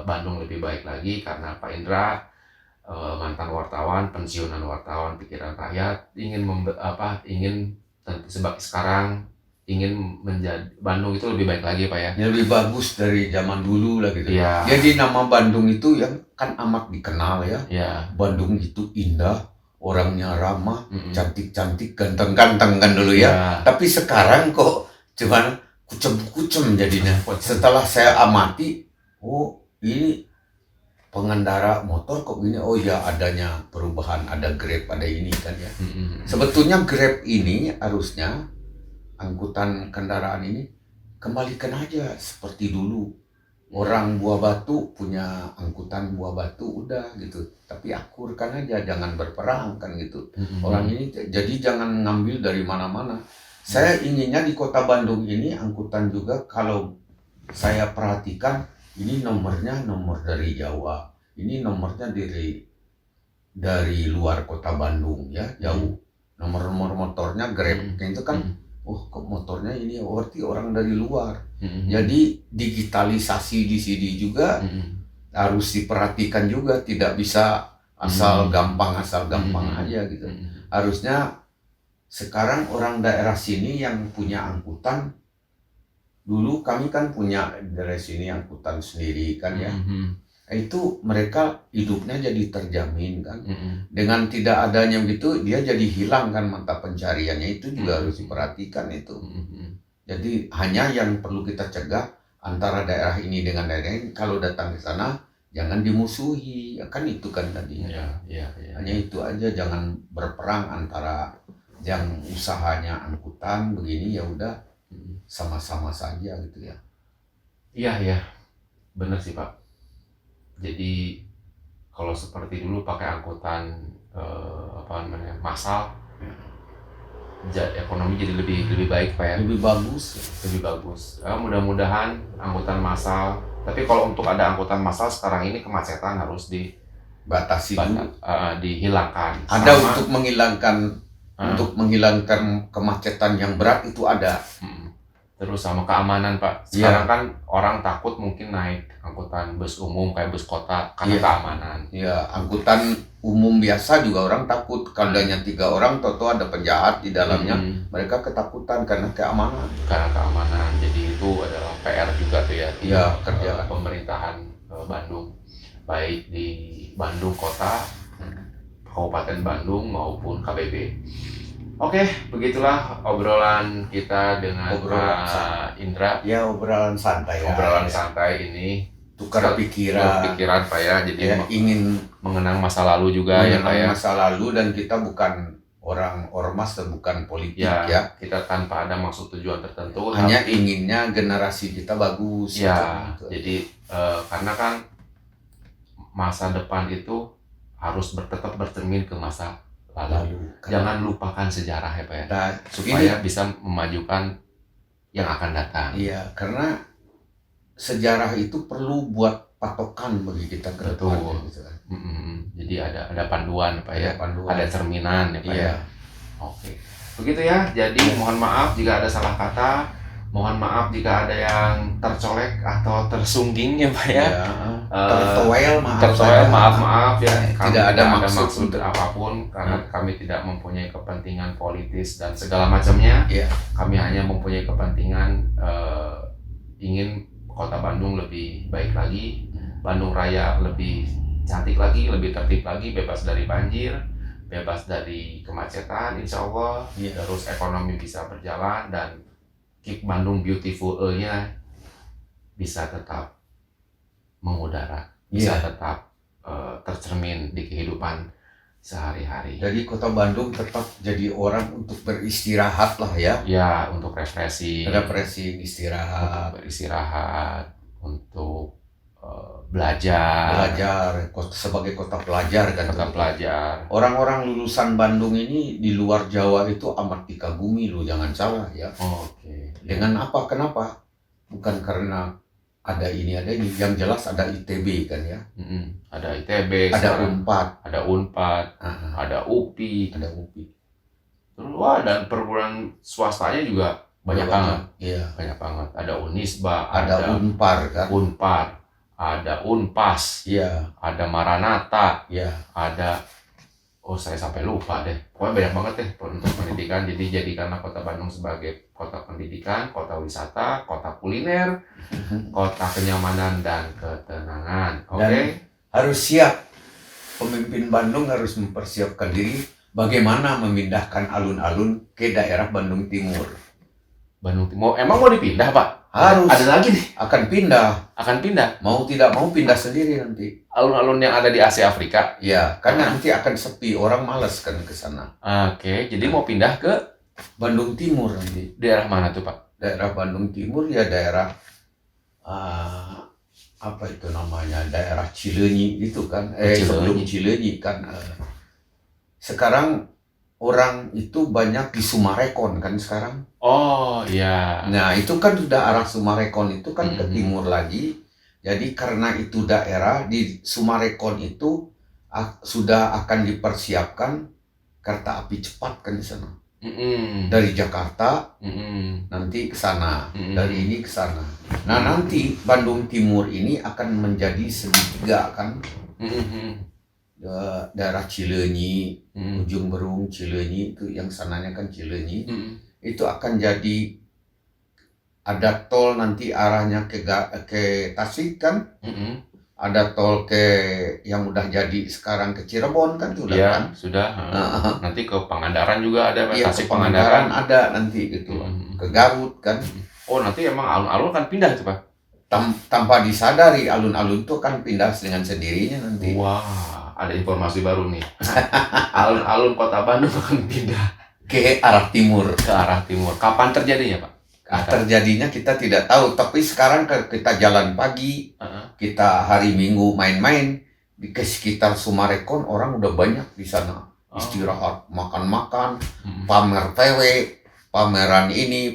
Bandung lebih baik lagi, karena Pak Indra mantan wartawan, pensiunan wartawan Pikiran Rakyat, ingin sekarang ingin menjadi Bandung itu lebih baik lagi Pak ya. Lebih bagus dari zaman dulu lah gitu. Ya. Jadi nama Bandung itu yang kan amat dikenal ya. Ya. Bandung itu indah, orangnya ramah, cantik-cantik, ganteng-ganteng kan dulu ya. Tapi sekarang kok cuman kucem-kucem jadinya. Setelah saya amati, oh ini pengendara motor kok gini, oh ya adanya perubahan, ada Grab, ada ini kan ya. Sebetulnya Grab ini harusnya, angkutan kendaraan ini kembalikan aja seperti dulu. Orang Buah Batu punya angkutan Buah Batu udah gitu, tapi akurkan aja, jangan berperang kan gitu. Orang ini jadi jangan ngambil dari mana-mana. Saya inginnya di kota Bandung ini angkutan juga, kalau saya perhatikan ini nomornya nomor dari Jawa, ini nomornya dari luar kota Bandung ya, jauh. Nomor motornya Grab itu kan, oh kok motornya ini berarti orang dari luar. Jadi digitalisasi di sini juga harus diperhatikan juga, tidak bisa asal gampang aja gitu. Harusnya sekarang orang daerah sini yang punya angkutan, dulu kami kan punya dari sini angkutan sendiri kan ya. Itu mereka hidupnya jadi terjamin kan. Dengan tidak adanya gitu, dia jadi hilang kan mata pencariannya, itu juga harus diperhatikan itu. Jadi hanya yang perlu kita cegah antara daerah ini dengan daerah ini, kalau datang ke sana jangan dimusuhi, kan itu kan tadi. Hanya itu aja, jangan berperang antara yang usahanya angkutan begini, ya udah sama-sama saja gitu ya. Iya, benar sih Pak. Jadi kalau seperti dulu pakai angkutan massal, ekonomi jadi lebih baik Pak ya. Lebih bagus. Mudah-mudahan angkutan massal. Tapi kalau untuk ada angkutan massal sekarang ini kemacetan harus dibatasi dulu, dihilangkan. Ada untuk menghilangkan kemacetan yang berat itu ada. Terus sama keamanan Pak. Sekarang kan orang takut mungkin naik angkutan bus umum kayak bus kota karena keamanan. Iya, angkutan umum biasa juga orang takut. Kalau adanya 3 orang, toto ada penjahat di dalamnya. Mereka ketakutan karena keamanan. Jadi itu adalah PR juga tuh ya. Iya, kerja pemerintahan Bandung. Baik di Bandung kota, Kabupaten Bandung maupun KBB. Oke, begitulah obrolan kita dengan Pak Indra. Ya, obrolan santai. Obrolan santai ini tukar pikiran Pak ya. Jadi ingin mengenang masa lalu juga ya Pak ya. Masa lalu, dan kita bukan orang ormas dan bukan politik ya. Kita tanpa ada maksud tujuan tertentu. Hanya inginnya generasi kita bagus. Ya, gitu. Jadi karena kan masa depan itu tetap bercermin ke masa lalu. Jangan lupakan sejarah ya Pak ya. Dan Supaya bisa memajukan yang akan datang. Iya, karena sejarah itu perlu buat patokan bagi kita ke depan. Gitu kan. Jadi ada panduan Pak ya. Ada cerminan ya Pak ya. Oke. Begitu ya. Jadi mohon maaf jika ada salah kata. Mohon maaf jika ada yang tercolek atau tersungging ya Pak ya. Tertoel maaf ya. Kami Tidak ada maksud apapun karena kami tidak mempunyai kepentingan politis dan segala macamnya. Kami hanya mempunyai kepentingan ingin Kota Bandung lebih baik lagi, Bandung Raya lebih cantik lagi, lebih tertib lagi, bebas dari banjir, bebas dari kemacetan, insya Allah. Terus ekonomi bisa berjalan dan Keep Bandung Beautiful-nya bisa tetap mengudara, bisa tetap tercermin di kehidupan sehari-hari. Jadi Kota Bandung tetap jadi orang untuk beristirahat lah ya. Ya, untuk refreshing, istirahat. Untuk beristirahat, untuk belajar sebagai kota pelajar kan. Kota pelajar. Orang-orang lulusan Bandung ini di luar Jawa itu amat dikagumi loh, jangan salah ya. Oke. Dengan apa? Kenapa? Bukan karena ada ini, yang jelas ada ITB kan ya. Ada ITB, ada Unpad, ada UPI. Terus dan perguruan swastanya juga banyak banget. Iya. Banyak banget. Ada Unisba, ada Unpar kan. Ada Unpas, ada Maranatha, ada saya sampai lupa deh. Pokoknya banyak banget deh untuk pendidikan. Jadi jadikanlah Kota Bandung sebagai kota pendidikan, kota wisata, kota kuliner, kota kenyamanan dan ketenangan. Oke. Harus siap. Pemimpin Bandung harus mempersiapkan diri bagaimana memindahkan alun-alun ke daerah Bandung Timur. Emang mau dipindah Pak? Harus. Ada lagi nih. Akan pindah. Mau tidak mau pindah sendiri nanti. Alun-alun yang ada di Asia Afrika. Ya, karena nanti akan sepi, orang malas kan ke sana. Oke, jadi mau pindah ke Bandung Timur nanti. Daerah mana tuh Pak? Daerah Bandung Timur ya daerah apa itu namanya? Daerah Cileunyi gitu kan. Sebelum Cileunyi kan. Sekarang orang itu banyak di Sumarekon kan sekarang. Oh iya. Nah itu kan sudah arah Sumarekon itu kan ke timur lagi. Jadi karena itu daerah di Sumarekon itu sudah akan dipersiapkan kereta api cepat kan di sana. Dari Jakarta nanti ke sana, dari ini ke sana. Nah nanti Bandung Timur ini akan menjadi segitiga kan. Daerah Cileunyi, Ujung Berung, Cileunyi itu yang sananya kan Cileunyi, itu akan jadi ada tol nanti arahnya ke Tasik kan, ada tol yang udah jadi sekarang ke Cirebon kan sudah kan? Sudah. Nanti ke Pangandaran juga ada, Tasik Pangandaran ada nanti gitu, ke Garut kan. Oh nanti emang alun-alun kan pindah itu Pak? Tanpa disadari alun-alun itu kan pindah dengan sendirinya nanti. Wah. Ada informasi baru nih. Alun-alun Kota Bandung akan pindah ke arah timur. Kapan terjadinya, Pak? Terjadinya kita tidak tahu. Tapi sekarang kita jalan pagi, kita hari Minggu main-main di sekitar Sumarekon, orang udah banyak di sana. Istirahat, makan-makan, pamer PW, pameran ini,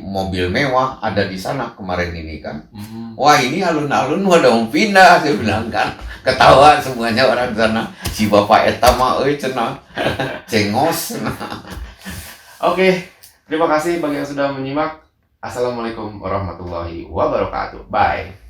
mobil mewah ada di sana kemarin ini kan. Wah ini alun-alun udah mau pindah, saya bilang kan. Ketawa semuanya orang sana. Si bapak eta mah cenah. Cengos. Oke, terima kasih bagi yang sudah menyimak. Assalamualaikum warahmatullahi wabarakatuh. Bye.